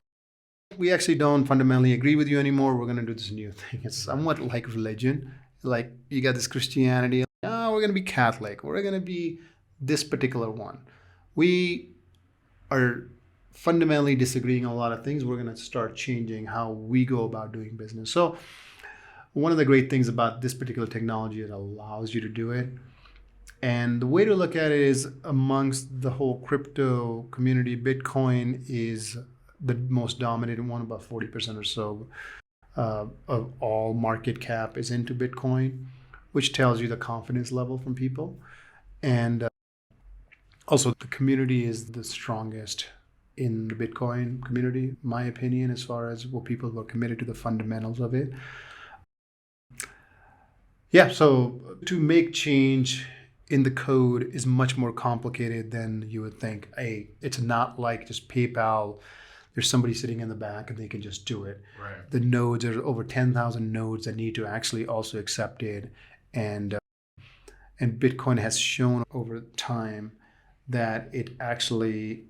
we actually don't fundamentally agree with you anymore. We're going to do this new thing. It's somewhat like religion. Like you got this Christianity. We're going to be Catholic. We're going to be this particular one. We are fundamentally disagreeing on a lot of things. We're going to start changing how we go about doing business. So one of the great things about this particular technology is it allows you to do it. And the way to look at it is amongst the whole crypto community, Bitcoin is the most dominant one, about 40% or so of all market cap is into Bitcoin, which tells you the confidence level from people. And also the community is the strongest in the Bitcoin community, my opinion, as far as what people who are committed to the fundamentals of it. Yeah, so to make change in the code is much more complicated than you would think. It's not like just PayPal. There's somebody sitting in the back and they can just do it. Right. The nodes, there's over 10,000 nodes that need to actually also accept it. And Bitcoin has shown over time that it actually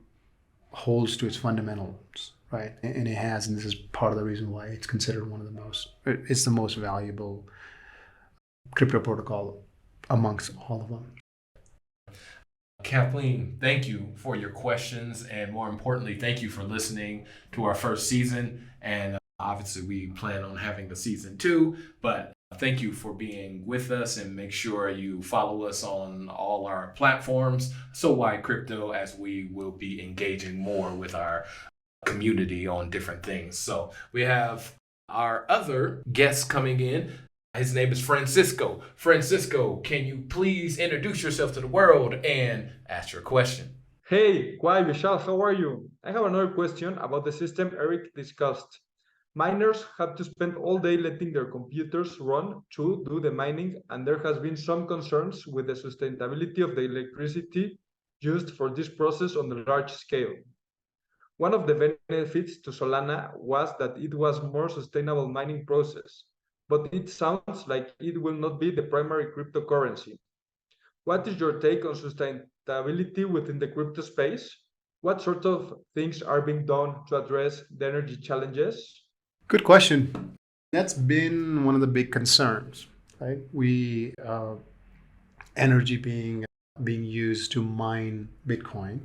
holds to its fundamentals, right? And it has, and this is part of the reason why it's considered one of the most, it's the most valuable crypto protocol amongst all of them. Kathleen, thank you for your questions, and more importantly, thank you for listening to our first season. And obviously, we plan on having the season 2, but thank you for being with us, and make sure you follow us on all our platforms, So Why Crypto, as we will be engaging more with our community on different things. So we have our other guest coming in. His name is Francisco. Francisco, can you please introduce yourself to the world and ask your question? Hey, Quay and Vishal, how are you? I have another question about the system Eric discussed. Miners have to spend all day letting their computers run to do the mining, and there has been some concerns with the sustainability of the electricity used for this process on a large scale. One of the benefits to Solana was that it was a more sustainable mining process, but it sounds like it will not be the primary cryptocurrency. What is your take on sustainability within the crypto space? What sort of things are being done to address the energy challenges? Good question. That's been one of the big concerns, right? Energy being used to mine Bitcoin.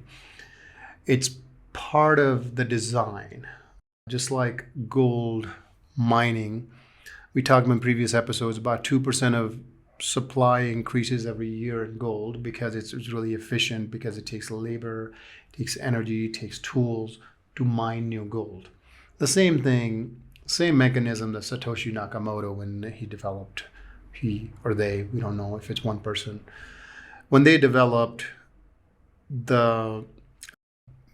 It's part of the design, just like gold mining. We talked in previous episodes about 2% of supply increases every year in gold because it's really efficient, because it takes labor, it takes energy, it takes tools to mine new gold. The same thing, same mechanism that Satoshi Nakamoto, when he developed, he or they, we don't know if it's one person, when they developed the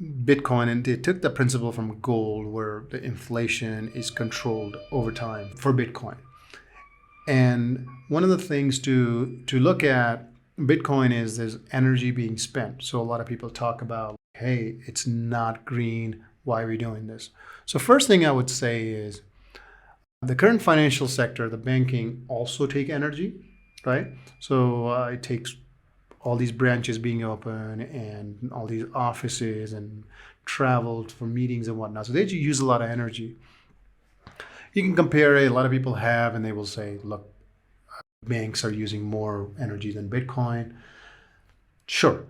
Bitcoin, and they took the principle from gold where the inflation is controlled over time for Bitcoin. And one of the things to look at Bitcoin is there's energy being spent. So a lot of people talk about, hey, it's not green. Why are we doing this? So first thing I would say is the current financial sector, the banking, also take energy, right? So it takes all these branches being open and all these offices and travel for meetings and whatnot. So they use a lot of energy. You can compare it, a lot of people have, and they will say, look, banks are using more energy than Bitcoin. Sure.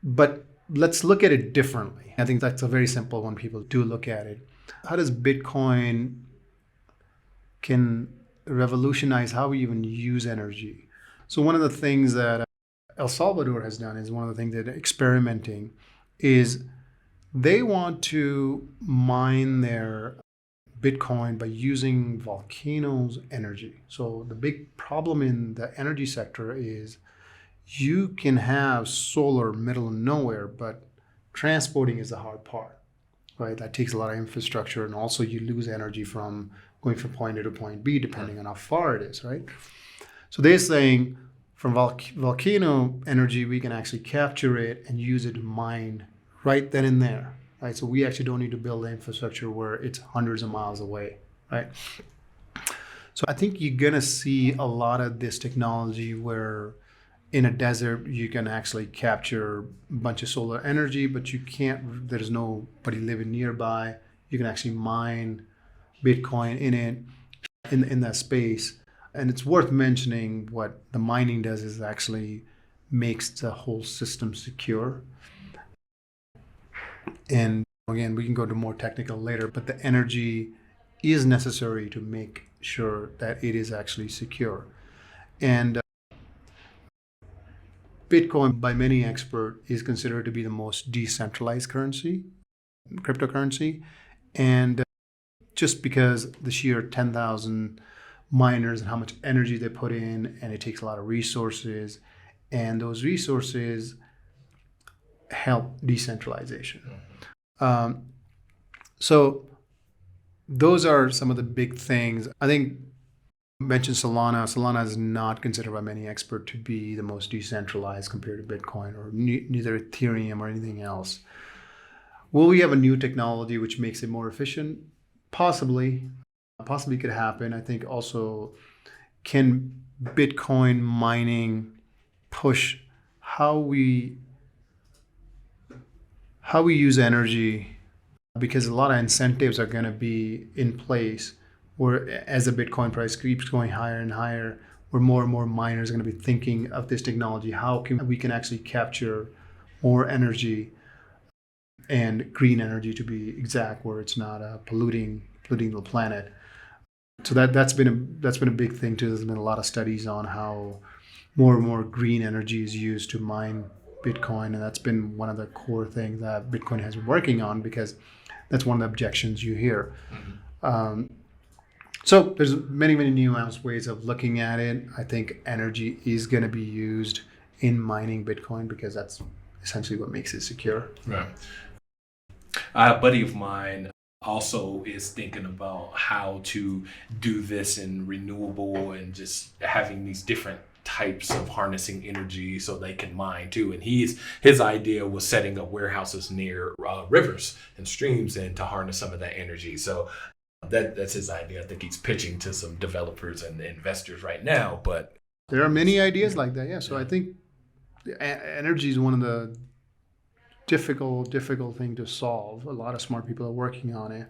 But let's look at it differently. I think that's a very simple one. People do look at it. How does Bitcoin can revolutionize how we even use energy? So one of the things that El Salvador has done is one of the things that they're experimenting is they want to mine their Bitcoin by using volcanoes' energy. So the big problem in the energy sector is you can have solar middle of nowhere, but transporting is the hard part, right? That takes a lot of infrastructure, and also you lose energy from going from point A to point B, depending on how far it is, right? So they're saying from volcano energy, we can actually capture it and use it to mine right then and there. Right, so we actually don't need to build the infrastructure where it's hundreds of miles away, right? So I think you're gonna see a lot of this technology where in a desert you can actually capture a bunch of solar energy, but you can't, there's nobody living nearby. You can actually mine Bitcoin in it, in that space. And it's worth mentioning what the mining does is actually makes the whole system secure. And again, we can go to more technical later, but the energy is necessary to make sure that it is actually secure. And Bitcoin, by many experts, is considered to be the most decentralized cryptocurrency. And just because the sheer 10,000 miners and how much energy they put in, and it takes a lot of resources, and those resources help decentralization. So those are some of the big things. I think I mentioned Solana. Solana is not considered by many experts to be the most decentralized compared to Bitcoin or neither Ethereum or anything else. Will we have a new technology which makes it more efficient? Possibly could happen. I think also, can Bitcoin mining push how how we use energy, because a lot of incentives are going to be in place where as the Bitcoin price keeps going higher and higher, where more and more miners are going to be thinking of this technology, how can we can actually capture more energy and green energy to be exact, where it's not polluting the planet. So that's been a big thing too. There's been a lot of studies on how more and more green energy is used to mine Bitcoin, and that's been one of the core things that Bitcoin has been working on, because that's one of the objections you hear. So there's many nuanced ways of looking at it. I think energy is going to be used in mining Bitcoin because that's essentially what makes it secure. Right. A buddy of mine also is thinking about how to do this in renewable and just having these different types of harnessing energy so they can mine too. And his idea was setting up warehouses near rivers and streams and to harness some of that energy. So that's his idea. I think he's pitching to some developers and investors right now. But there are many ideas like that. Yeah. So I think energy is one of the difficult thing to solve. A lot of smart people are working on it,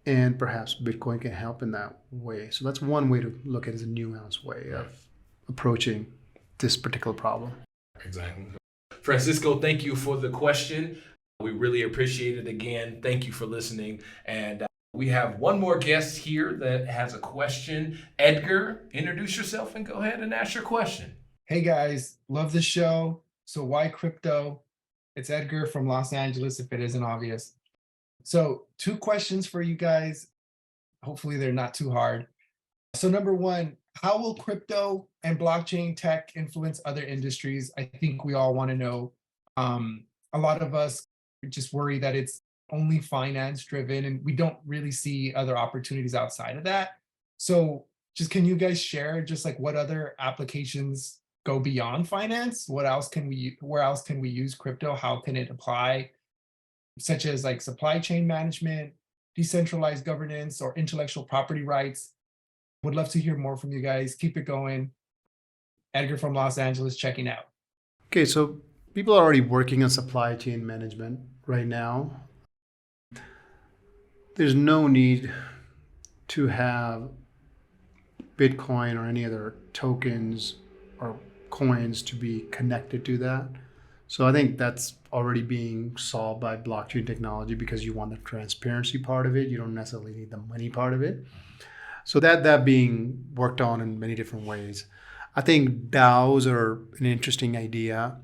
and perhaps Bitcoin can help in that way. So that's one way to look at it, as a nuanced way of approaching this particular problem. Exactly. Francisco, thank you for the question. We really appreciate it. Again, thank you for listening. And we have one more guest here that has a question. Edgar, introduce yourself and go ahead and ask your question. Hey guys, love the show. So why crypto? It's Edgar from Los Angeles, if it isn't obvious. So 2 questions for you guys. Hopefully they're not too hard. So number 1, how will crypto and blockchain tech influence other industries? I think we all want to know. A lot of us just worry that it's only finance driven and we don't really see other opportunities outside of that. So just can you guys share just like what other applications go beyond finance? Where else can we use crypto? How can it apply? Such as like supply chain management, decentralized governance, or intellectual property rights. Would love to hear more from you guys. Keep it going. Edgar from Los Angeles checking out. Okay, so people are already working on supply chain management right now. There's no need to have Bitcoin or any other tokens or coins to be connected to that. So I think that's already being solved by blockchain technology, because you want the transparency part of it. You don't necessarily need the money part of it. So that being worked on in many different ways. I think DAOs are an interesting idea.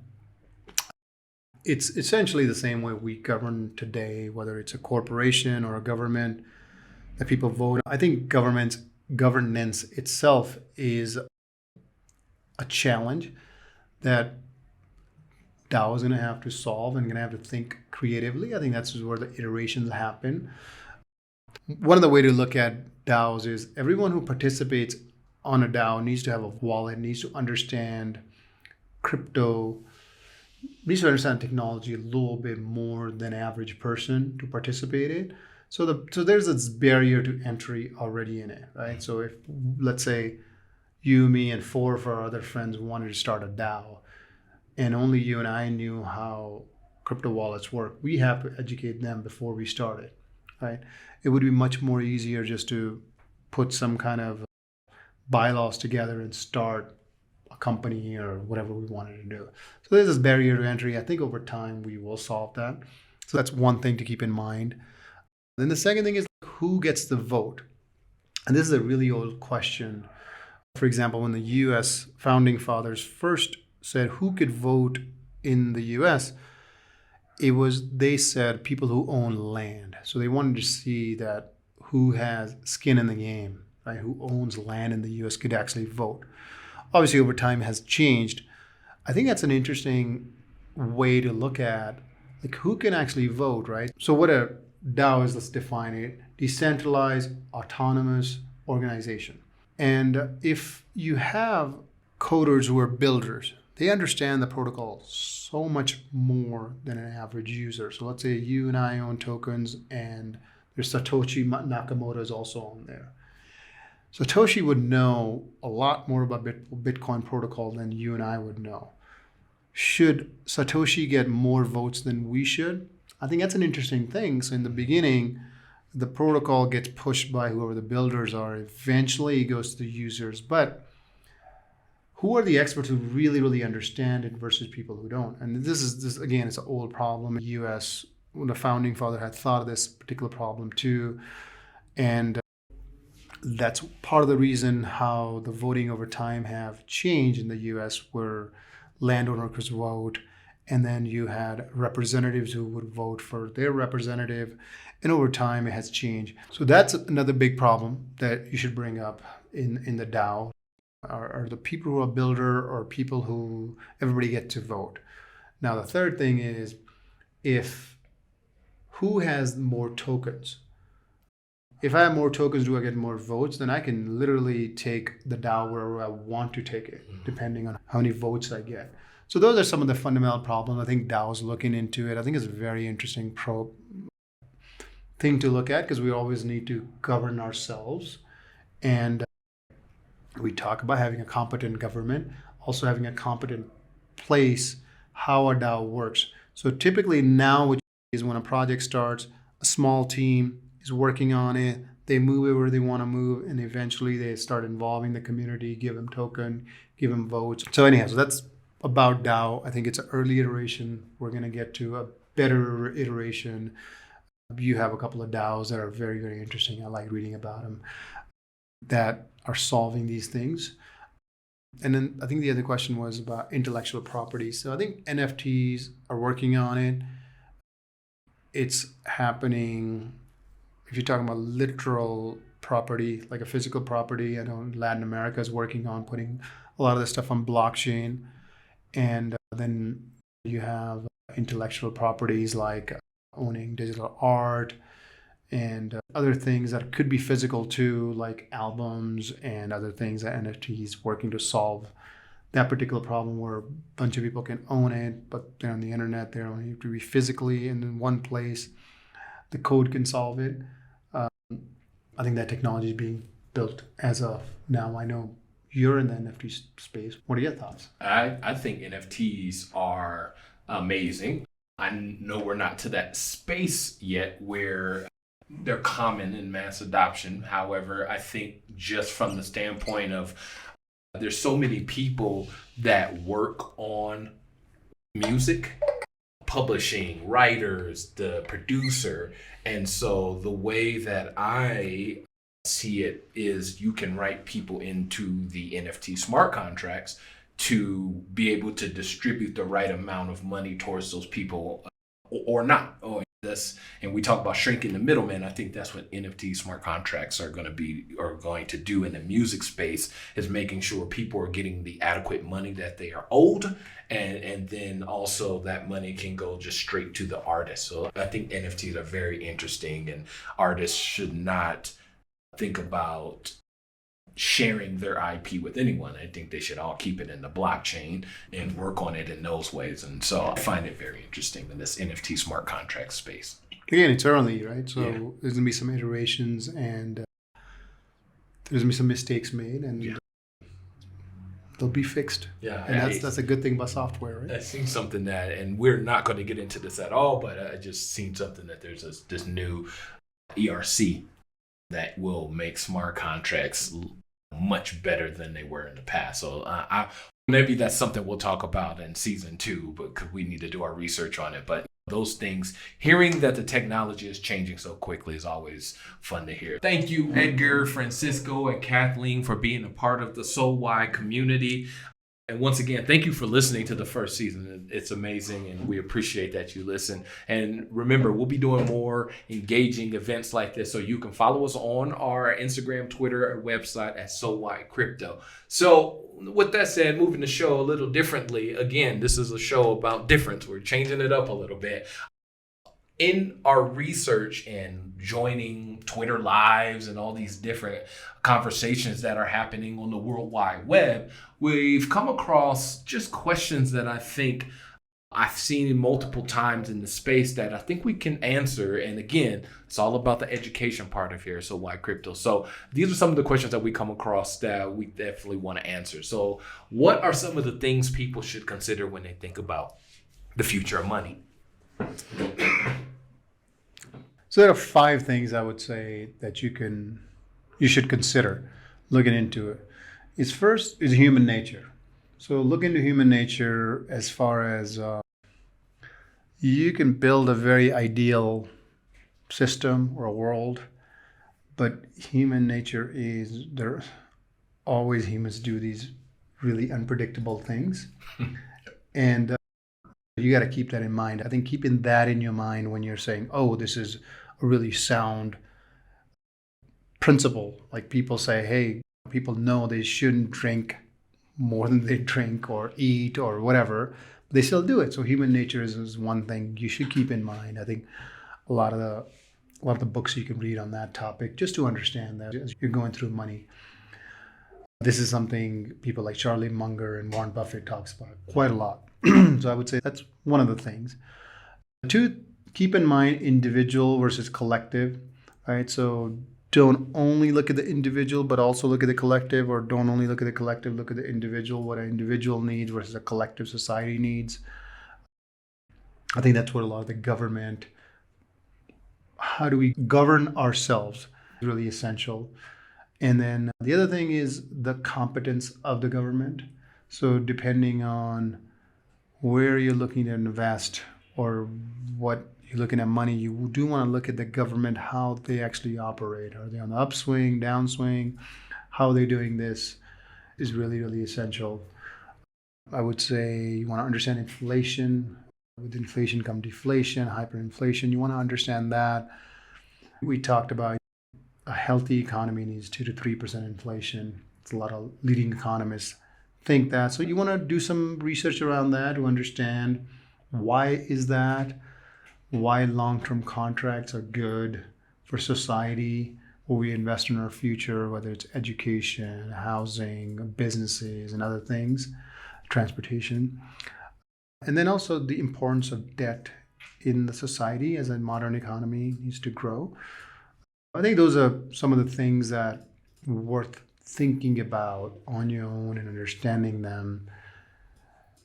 It's essentially the same way we govern today, whether it's a corporation or a government that people vote. I think governance itself is a challenge that DAO is going to have to solve and going to have to think creatively. I think that's where the iterations happen. One of the way to look at DAOs is everyone who participates on a DAO needs to have a wallet, needs to understand crypto, needs to understand technology a little bit more than average person to participate in. So there's this barrier to entry already in it, right? So if, let's say, you, me, and 4 of our other friends wanted to start a DAO, and only you and I knew how crypto wallets work, we have to educate them before we started, right? It would be much more easier just to put some kind of bylaws together and start a company or whatever we wanted to do. So there's this barrier to entry. I think over time we will solve that. So that's one thing to keep in mind. Then the second thing is who gets the vote? And this is a really old question. For example, when the US founding fathers first said who could vote in the US, they said people who own land. So they wanted to see that who has skin in the game, right? Who owns land in the US could actually vote. Obviously, over time it has changed. I think that's an interesting way to look at like who can actually vote, right? So what a DAO is, let's define it: decentralized, autonomous organization. And if you have coders who are builders, they understand the protocol so much more than an average user. So let's say you and I own tokens and there's Satoshi Nakamoto is also on there. Satoshi would know a lot more about Bitcoin protocol than you and I would know. should Satoshi get more votes than we should? I think that's an interesting thing. So in the beginning, the protocol gets pushed by whoever the builders are. Eventually, it goes to the users. But who are the experts who really, really understand it versus people who don't? And this again, it's an old problem. The U.S., when the founding father had thought of this particular problem too. And that's part of the reason how the voting over time have changed in the U.S., where landowners vote, and then you had representatives who would vote for their representative, and over time it has changed. So that's another big problem that you should bring up in the DAO, are the people who are builder or people who everybody get to vote. Now the third thing is, who has more tokens? If I have more tokens, do I get more votes? Then I can literally take the DAO wherever I want to take it, depending on how many votes I get. So those are some of the fundamental problems. I think DAO is looking into it. I think it's a very interesting thing to look at, because we always need to govern ourselves. And we talk about having a competent government, also having a competent place, how a DAO works. So typically now, what is when a project starts, a small team is working on it, they move it where they want to move, and eventually they start involving the community, give them token, give them votes. So anyhow, so that's about DAO. I think it's an early iteration. We're going to get to a better iteration. You have a couple of DAOs that are very, very interesting. I like reading about them, that are solving these things. And then I think the other question was about intellectual property. So I think NFTs are working on it. It's happening. If you're talking about literal property, like a physical property, I know Latin America is working on putting a lot of this stuff on blockchain. And then you have intellectual properties like owning digital art and other things that could be physical too, like albums and other things that NFTs working to solve that particular problem, where a bunch of people can own it, but they're on the internet, they don't have to be physically in one place. The code can solve it. I think that technology is being built as of now. I know you're in the NFT space. What are your thoughts? I think NFTs are amazing. I know we're not to that space yet where they're common in mass adoption. However, I think just from the standpoint of there's so many people that work on music, publishing, writers, the producer. And so the way that I see it is you can write people into the NFT smart contracts to be able to distribute the right amount of money towards those people or not. And we talk about shrinking the middleman. I think that's what NFT smart contracts are going to do in the music space, is making sure people are getting the adequate money that they are owed. And then also that money can go just straight to the artist. So I think NFTs are very interesting, and artists should not think about sharing their IP with anyone. I think they should all keep it in the blockchain and work on it in those ways. And so I find it very interesting in this NFT smart contract space. Again, it's early, right? So there's going to be some iterations, and there's going to be some mistakes made, and they'll be fixed. Yeah, and that's a good thing about software, right? I've seen something that, and we're not going to get into this at all, but I just seen something that there's this new ERC that will make smart contracts much better than they were in the past. So maybe that's something we'll talk about in season 2, but we need to do our research on it. But those things, hearing that the technology is changing so quickly is always fun to hear. Thank you, Edgar, Francisco, and Kathleen, for being a part of the So Why community. And once again, thank you for listening to the first season. It's amazing, and we appreciate that you listen. And remember, we'll be doing more engaging events like this, so you can follow us on our Instagram, Twitter, and website at So Why Crypto. So with that said, moving the show a little differently. Again, this is a show about difference. We're changing it up a little bit. In our research and joining Twitter Lives and all these different conversations that are happening on the World Wide Web, we've come across just questions that I think I've seen it multiple times in the space that I think we can answer. And again, it's all about the education part of here. So why crypto? So these are some of the questions that we come across that we definitely want to answer. So what are some of the things people should consider when they think about the future of money? So there are 5 things I would say that you should consider looking into it. First is human nature. So look into human nature as far as you can build a very ideal system or a world, but human nature is there. Always humans do these really unpredictable things, and you got to keep that in mind. I think keeping that in your mind when you're saying, "Oh, this is a really sound principle," like people say, "Hey, people know they shouldn't drink more than they drink or eat or whatever, but they still do it." So human nature is one thing you should keep in mind. I think a lot of the books you can read on that topic just to understand that as you're going through money. This is something people like Charlie Munger and Warren Buffett talks about quite a lot. So I would say that's one of the things. 2, keep in mind individual versus collective, right? So don't only look at the individual, but also look at the collective, or don't only look at the collective, look at the individual, what an individual needs versus a collective society needs. I think that's what a lot of the government, how do we govern ourselves, is really essential. And then the other thing is the competence of the government. So depending on where you're looking to invest or what you're looking at money, you do want to look at the government, how they actually operate. Are they on the upswing, downswing? How they're doing this is really, really essential. I would say you want to understand inflation. With inflation come deflation, hyperinflation. You want to understand that. We talked about a healthy economy needs 2 to 3% inflation. It's a lot of leading economists think that. So you want to do some research around that to understand why is that, why long-term contracts are good for society, where we invest in our future, whether it's education, housing, businesses, and other things, transportation. And then also the importance of debt in the society as a modern economy needs to grow. I think those are some of the things that are worth thinking about on your own and understanding them.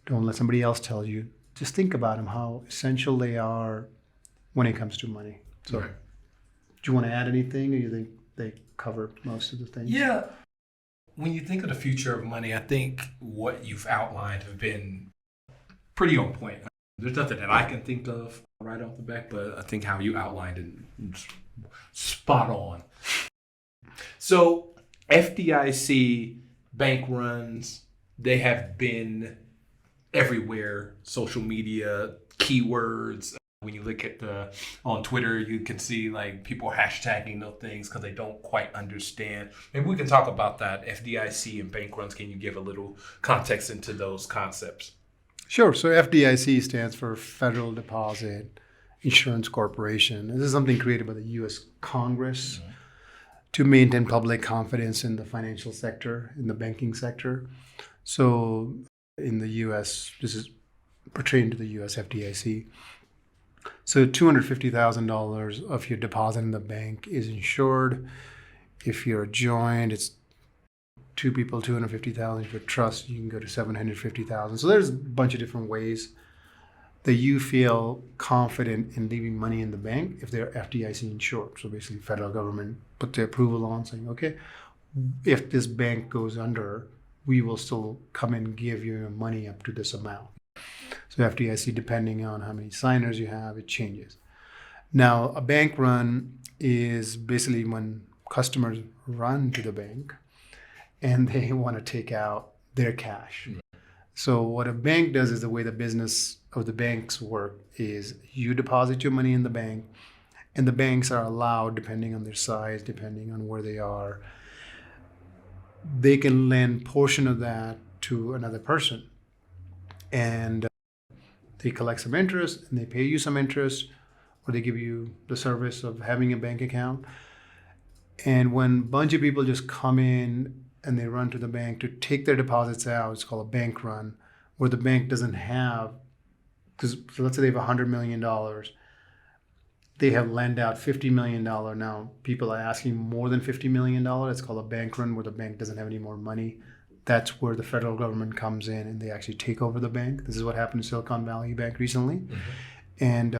Don't let somebody else tell you. Just think about them, how essential they are when it comes to money. So, Right. Do you want to add anything, or you think they cover most of the things? Yeah. When you think of the future of money, I think what you've outlined have been pretty on point. There's nothing that I can think of right off the bat, but I think how you outlined it is spot on. So FDIC bank runs, they have been everywhere, social media, keywords. When you look at on Twitter, you can see like people hashtagging those things because they don't quite understand. Maybe we can talk about that. FDIC and bank runs. Can you give a little context into those concepts? Sure. So FDIC stands for Federal Deposit Insurance Corporation. This is something created by the U.S. Congress to maintain public confidence in the financial sector, in the banking sector. So in the U.S., this is pertaining to the U.S. FDIC. So $250,000 of your deposit in the bank is insured. If you're joined, it's 2 people, 250,000. If you're trust, you can go to 750,000. So there's a bunch of different ways that you feel confident in leaving money in the bank if they're FDIC insured. So basically, federal government put the approval on saying, okay, if this bank goes under, we will still come and give you your money up to this amount. So FDIC, depending on how many signers you have, it changes. Now, a bank run is basically when customers run to the bank and they want to take out their cash. So what a bank does is the way the business of the banks work is you deposit your money in the bank, and the banks are allowed, depending on their size, depending on where they are, they can lend portion of that to another person. And they collect some interest and they pay you some interest, or they give you the service of having a bank account. And when a bunch of people just come in and they run to the bank to take their deposits out, it's called a bank run, where the bank doesn't have because so let's say they have $100 million. They have lent out $50 million. Now people are asking more than $50 million. It's called a bank run, where the bank doesn't have any more money. That's where the federal government comes in and they actually take over the bank. This is what happened to Silicon Valley Bank recently. And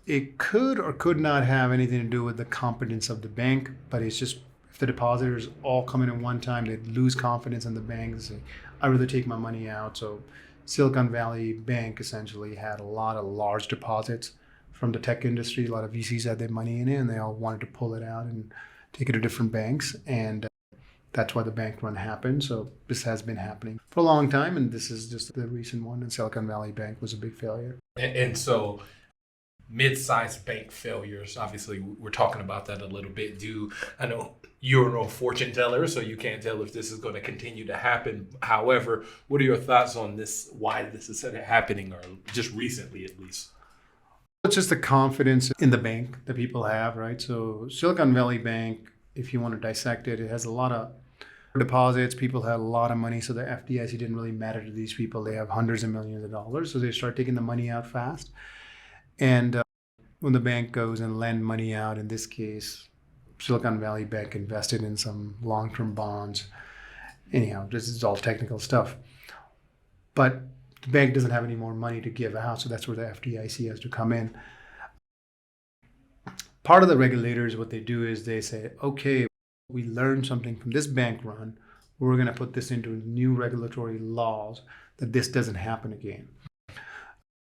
it could or could not have anything to do with the competence of the bank, but it's just if the depositors all come in at one time, they lose confidence in the bank and say, I'd rather take my money out. So Silicon Valley Bank essentially had a lot of large deposits from the tech industry. A lot of VCs had their money in it, and they all wanted to pull it out and take it to different banks. And that's why the bank run happened. So this has been happening for a long time, and this is just the recent one. And Silicon Valley Bank was a big failure. And so mid-sized bank failures, obviously we're talking about that a little bit. I know you're no fortune teller, so you can't tell if this is going to continue to happen. However, what are your thoughts on this, why this is happening, or just recently at least? It's just the confidence in the bank that people have, right? So Silicon Valley Bank, if you want to dissect it, it has a lot of deposits. People had a lot of money, so the FDIC didn't really matter to these people. They have hundreds of millions of dollars, so they start taking the money out fast. And when the bank goes and lend money out, in this case, Silicon Valley Bank invested in some long-term bonds. Anyhow, this is all technical stuff. But the bank doesn't have any more money to give out, so that's where the FDIC has to come in. Part of the regulators, what they do is they say, okay, we learned something from this bank run. We're going to put this into new regulatory laws that this doesn't happen again.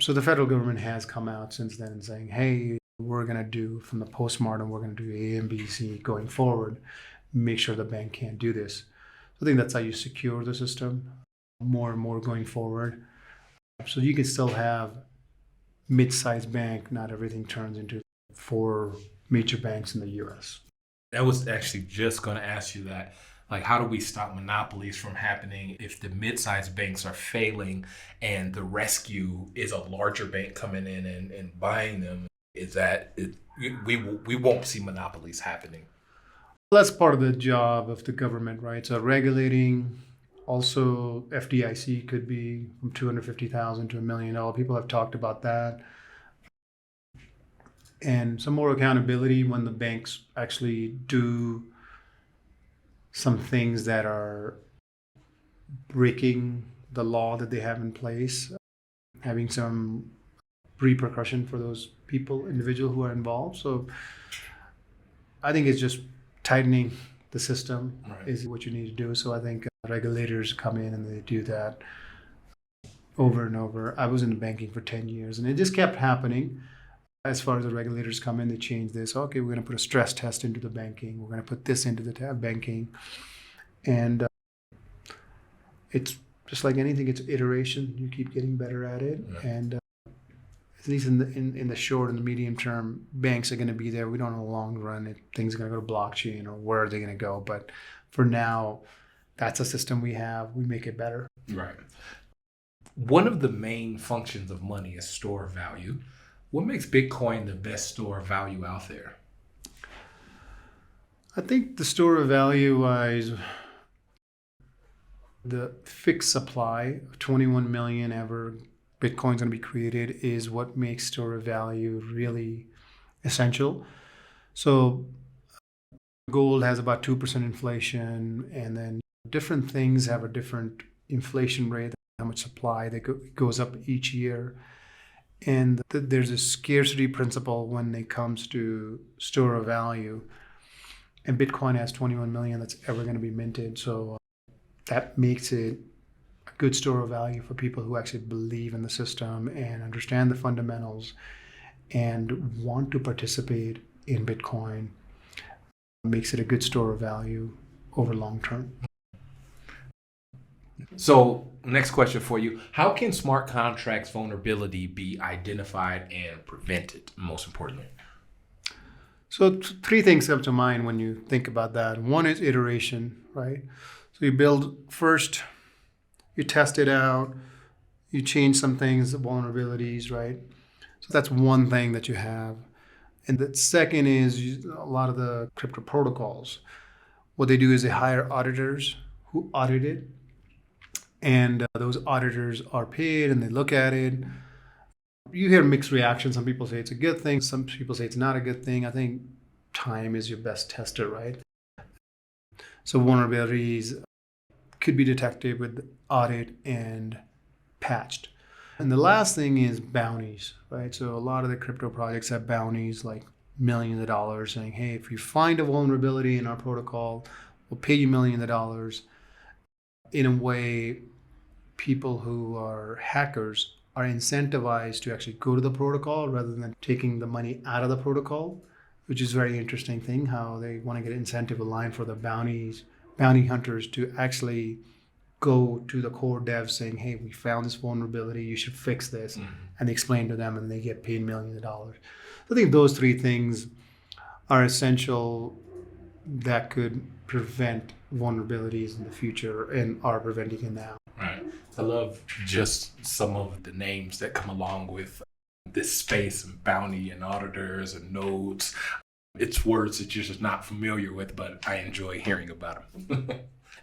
So the federal government has come out since then saying, hey, we're going to do from the postmortem, we're going to do A and B, C going forward, make sure the bank can't do this. So I think that's how you secure the system more and more going forward. So you can still have mid-sized bank, not everything turns into 4 major banks in the US. I was actually just going to ask you that. Like, how do we stop monopolies from happening if the mid-sized banks are failing and the rescue is a larger bank coming in and buying them? We won't see monopolies happening. Well, that's part of the job of the government, right? So regulating, also FDIC could be from $250,000 to $1 million. People have talked about that. And some more accountability when the banks actually do some things that are breaking the law that they have in place, having some repercussion for those people, individuals who are involved. So I think it's just tightening the system is what you need to do. So I think regulators come in and they do that over and over. I was in banking for 10 years and it just kept happening. As far as the regulators come in, they change this. Okay, we're going to put a stress test into the banking. We're going to put this into the banking. And it's just like anything, it's iteration. You keep getting better at it. Yeah. And at least in the short and the medium term, banks are going to be there. We don't know in the long run things are going to go to blockchain or where are they going to go. But for now, that's a system we have. We make it better. Right. One of the main functions of money is store of value. What makes Bitcoin the best store of value out there? I think the store of value is the fixed supply of 21 million ever Bitcoin's going to be created is what makes store of value really essential. So gold has about 2% inflation, and then different things have a different inflation rate, how much supply that goes up each year. And there's a scarcity principle when it comes to store of value. And Bitcoin has 21 million that's ever going to be minted. So that makes it a good store of value for people who actually believe in the system and understand the fundamentals and want to participate in Bitcoin. It makes it a good store of value over long term. So next question for you. How can smart contracts vulnerability be identified and prevented, most importantly? So 3 things come to mind when you think about that. One is iteration, right? So you build first, you test it out, you change some things, the vulnerabilities, right? So that's one thing that you have. And the second is a lot of the crypto protocols. What they do is they hire auditors who audit it. And those auditors are paid and they look at it. You hear mixed reactions. Some people say it's a good thing. Some people say it's not a good thing. I think time is your best tester, right? So vulnerabilities could be detected with audit and patched. And the last thing is bounties, right? So a lot of the crypto projects have bounties like millions of dollars saying, hey, if you find a vulnerability in our protocol, we'll pay you millions of dollars. In a way, people who are hackers are incentivized to actually go to the protocol rather than taking the money out of the protocol, which is a very interesting thing, how they want to get incentive aligned for the bounty hunters to actually go to the core devs saying, hey, we found this vulnerability, you should fix this. And they explain to them and they get paid millions of dollars. I think those three things are essential that could prevent vulnerabilities in the future and are preventing it now. Right. I love just some of the names that come along with this space, and bounty and auditors and nodes. It's words that you're just not familiar with, but I enjoy hearing about them.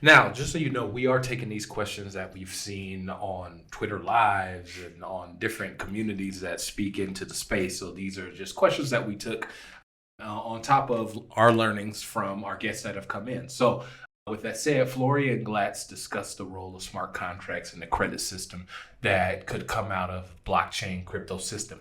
Now, just so you know, we are taking these questions that we've seen on Twitter Lives and on different communities that speak into the space. So these are just questions that we took on top of our learnings from our guests that have come in. So with that said, Flory and Glatz discussed the role of smart contracts in the credit system that could come out of blockchain crypto system.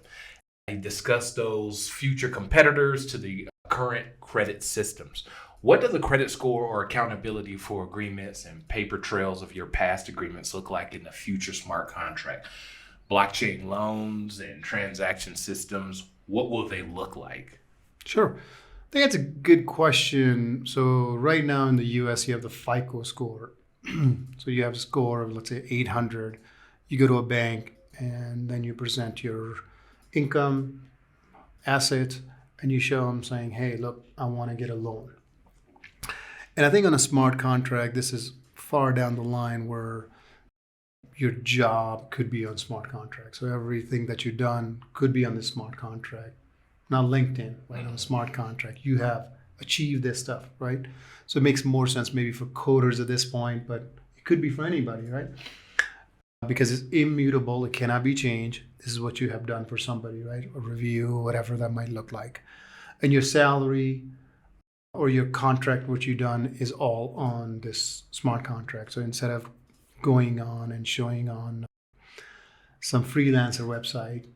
They discussed those future competitors to the current credit systems. What does a credit score or accountability for agreements and paper trails of your past agreements look like in the future smart contract? Blockchain loans and transaction systems, what will they look like? Sure. I think that's a good question. So right now in the US, you have the FICO score. So you have a score of, let's say, 800. You go to a bank and then you present your income, assets, and you show them saying, hey, look, I want to get a loan. And I think on a smart contract, this is far down the line where your job could be on smart contract. So everything that you've done could be on this smart contract. Now LinkedIn, right, on a smart contract, you have achieved this stuff, right? So it makes more sense maybe for coders at this point, but it could be for anybody, right? Because it's immutable, it cannot be changed. This is what you have done for somebody, right? A review, whatever that might look like. And your salary or your contract, what you've done, is all on this smart contract. So instead of going on and showing on some freelancer website,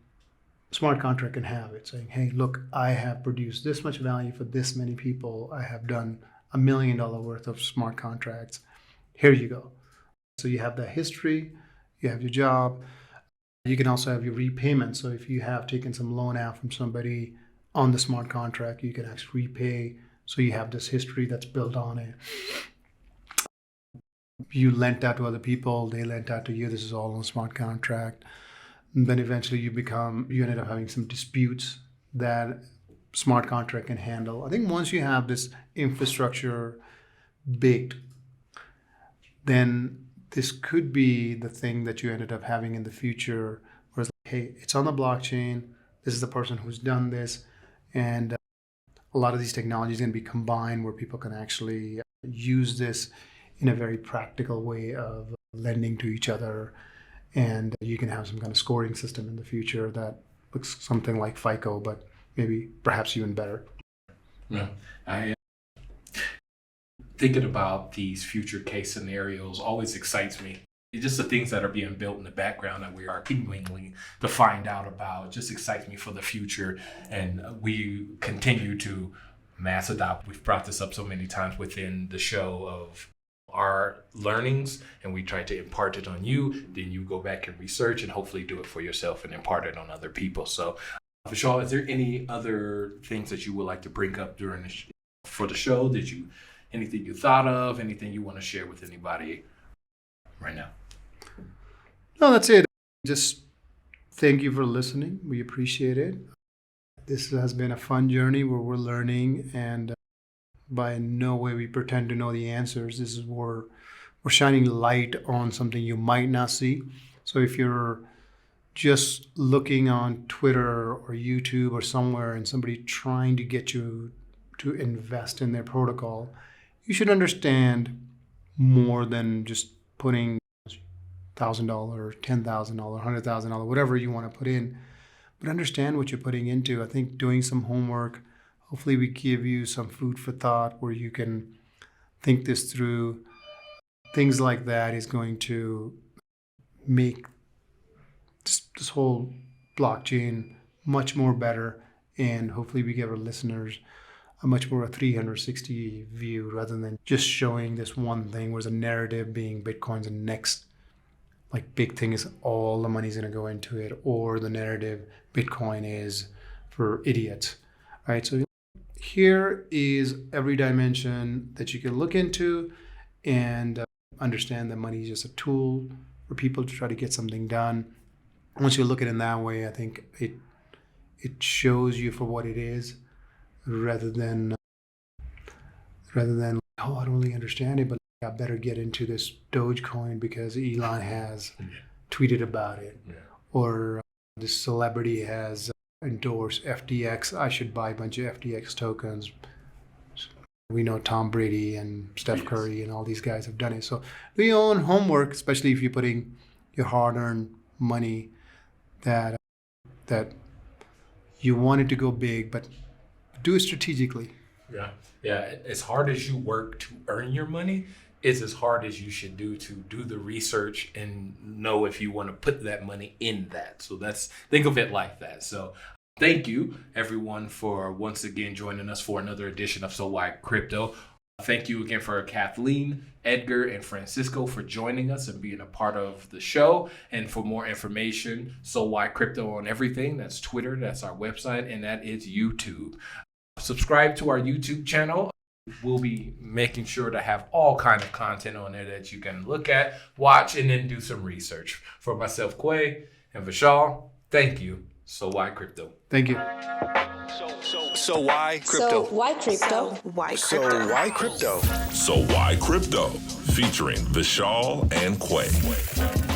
smart contract can have it saying, hey, look, I have produced this much value for this many people. I have done $1 million worth of smart contracts. Here you go. So you have the history, you have your job. You can also have your repayment. So if you have taken some loan out from somebody on the smart contract, you can actually repay. So you have this history that's built on it. You lent out to other people, they lent out to you. This is all on a smart contract. And then eventually you ended up having some disputes that smart contract can handle. I think once you have this infrastructure baked, then this could be the thing that you ended up having in the future, where it's like, hey, it's on the blockchain. This is the person who's done this. And a lot of these technologies are going to be combined where people can actually use this in a very practical way of lending to each other. And you can have some kind of scoring system in the future that looks something like FICO, but maybe perhaps even better. Yeah, I thinking about these future case scenarios always excites me. It's just the things that are being built in the background that we are continuing to find out about. It just excites me for the future, and we continue to mass adopt. We've brought this up so many times within the show of our learnings, and we try to impart it on you. Then you go back and research and hopefully do it for yourself and impart it on other people. So, Vishal, is there any other things that you would like to bring up during for the show? Anything you thought of? Anything you want to share with anybody right now? No, that's it. Just thank you for listening. We appreciate it. This has been a fun journey where we're learning, and by no way we pretend to know the answers. This is where we're shining light on something you might not see. So if you're just looking on Twitter or YouTube or somewhere and somebody trying to get you to invest in their protocol, you should understand more than just putting $1,000, $10,000, $100,000, whatever you want to put in. But understand what you're putting into. I think doing some homework, hopefully we give you some food for thought where you can think this through. Things like that is going to make this whole blockchain much more better. And hopefully we give our listeners a much more 360 view rather than just showing this one thing, whereas a narrative being Bitcoin's the next like big thing is all the money's going to go into it, or the narrative Bitcoin is for idiots, right? So here is every dimension that you can look into and understand that money is just a tool for people to try to get something done. Once you look at it in that way, I think it shows you for what it is, rather than oh, I don't really understand it, but I better get into this Dogecoin because Elon has tweeted about it, or this celebrity has endorsed FTX. I should buy a bunch of FTX tokens. We know Tom Brady and Steph Curry and all these guys have done it. So do your own homework, especially if you're putting your hard-earned money that you want it to go big, but do it strategically. Yeah. As hard as you work to earn your money, it's as hard as you should do to do the research and know if you want to put that money in that. So think of it like that. So thank you everyone for once again joining us for another edition of So Why Crypto. Thank you again for Kathleen, Edgar, and Francisco for joining us and being a part of the show. And for more information, So Why Crypto on everything. That's Twitter, that's our website, and that is YouTube. Subscribe to our YouTube channel. We'll be making sure to have all kinds of content on there that you can look at, watch, and then do some research. For myself, Quay and Vishal, thank you. So Why Crypto? Thank you. So why crypto? So why crypto? Why crypto? So Why Crypto? Featuring Vishal and Quay.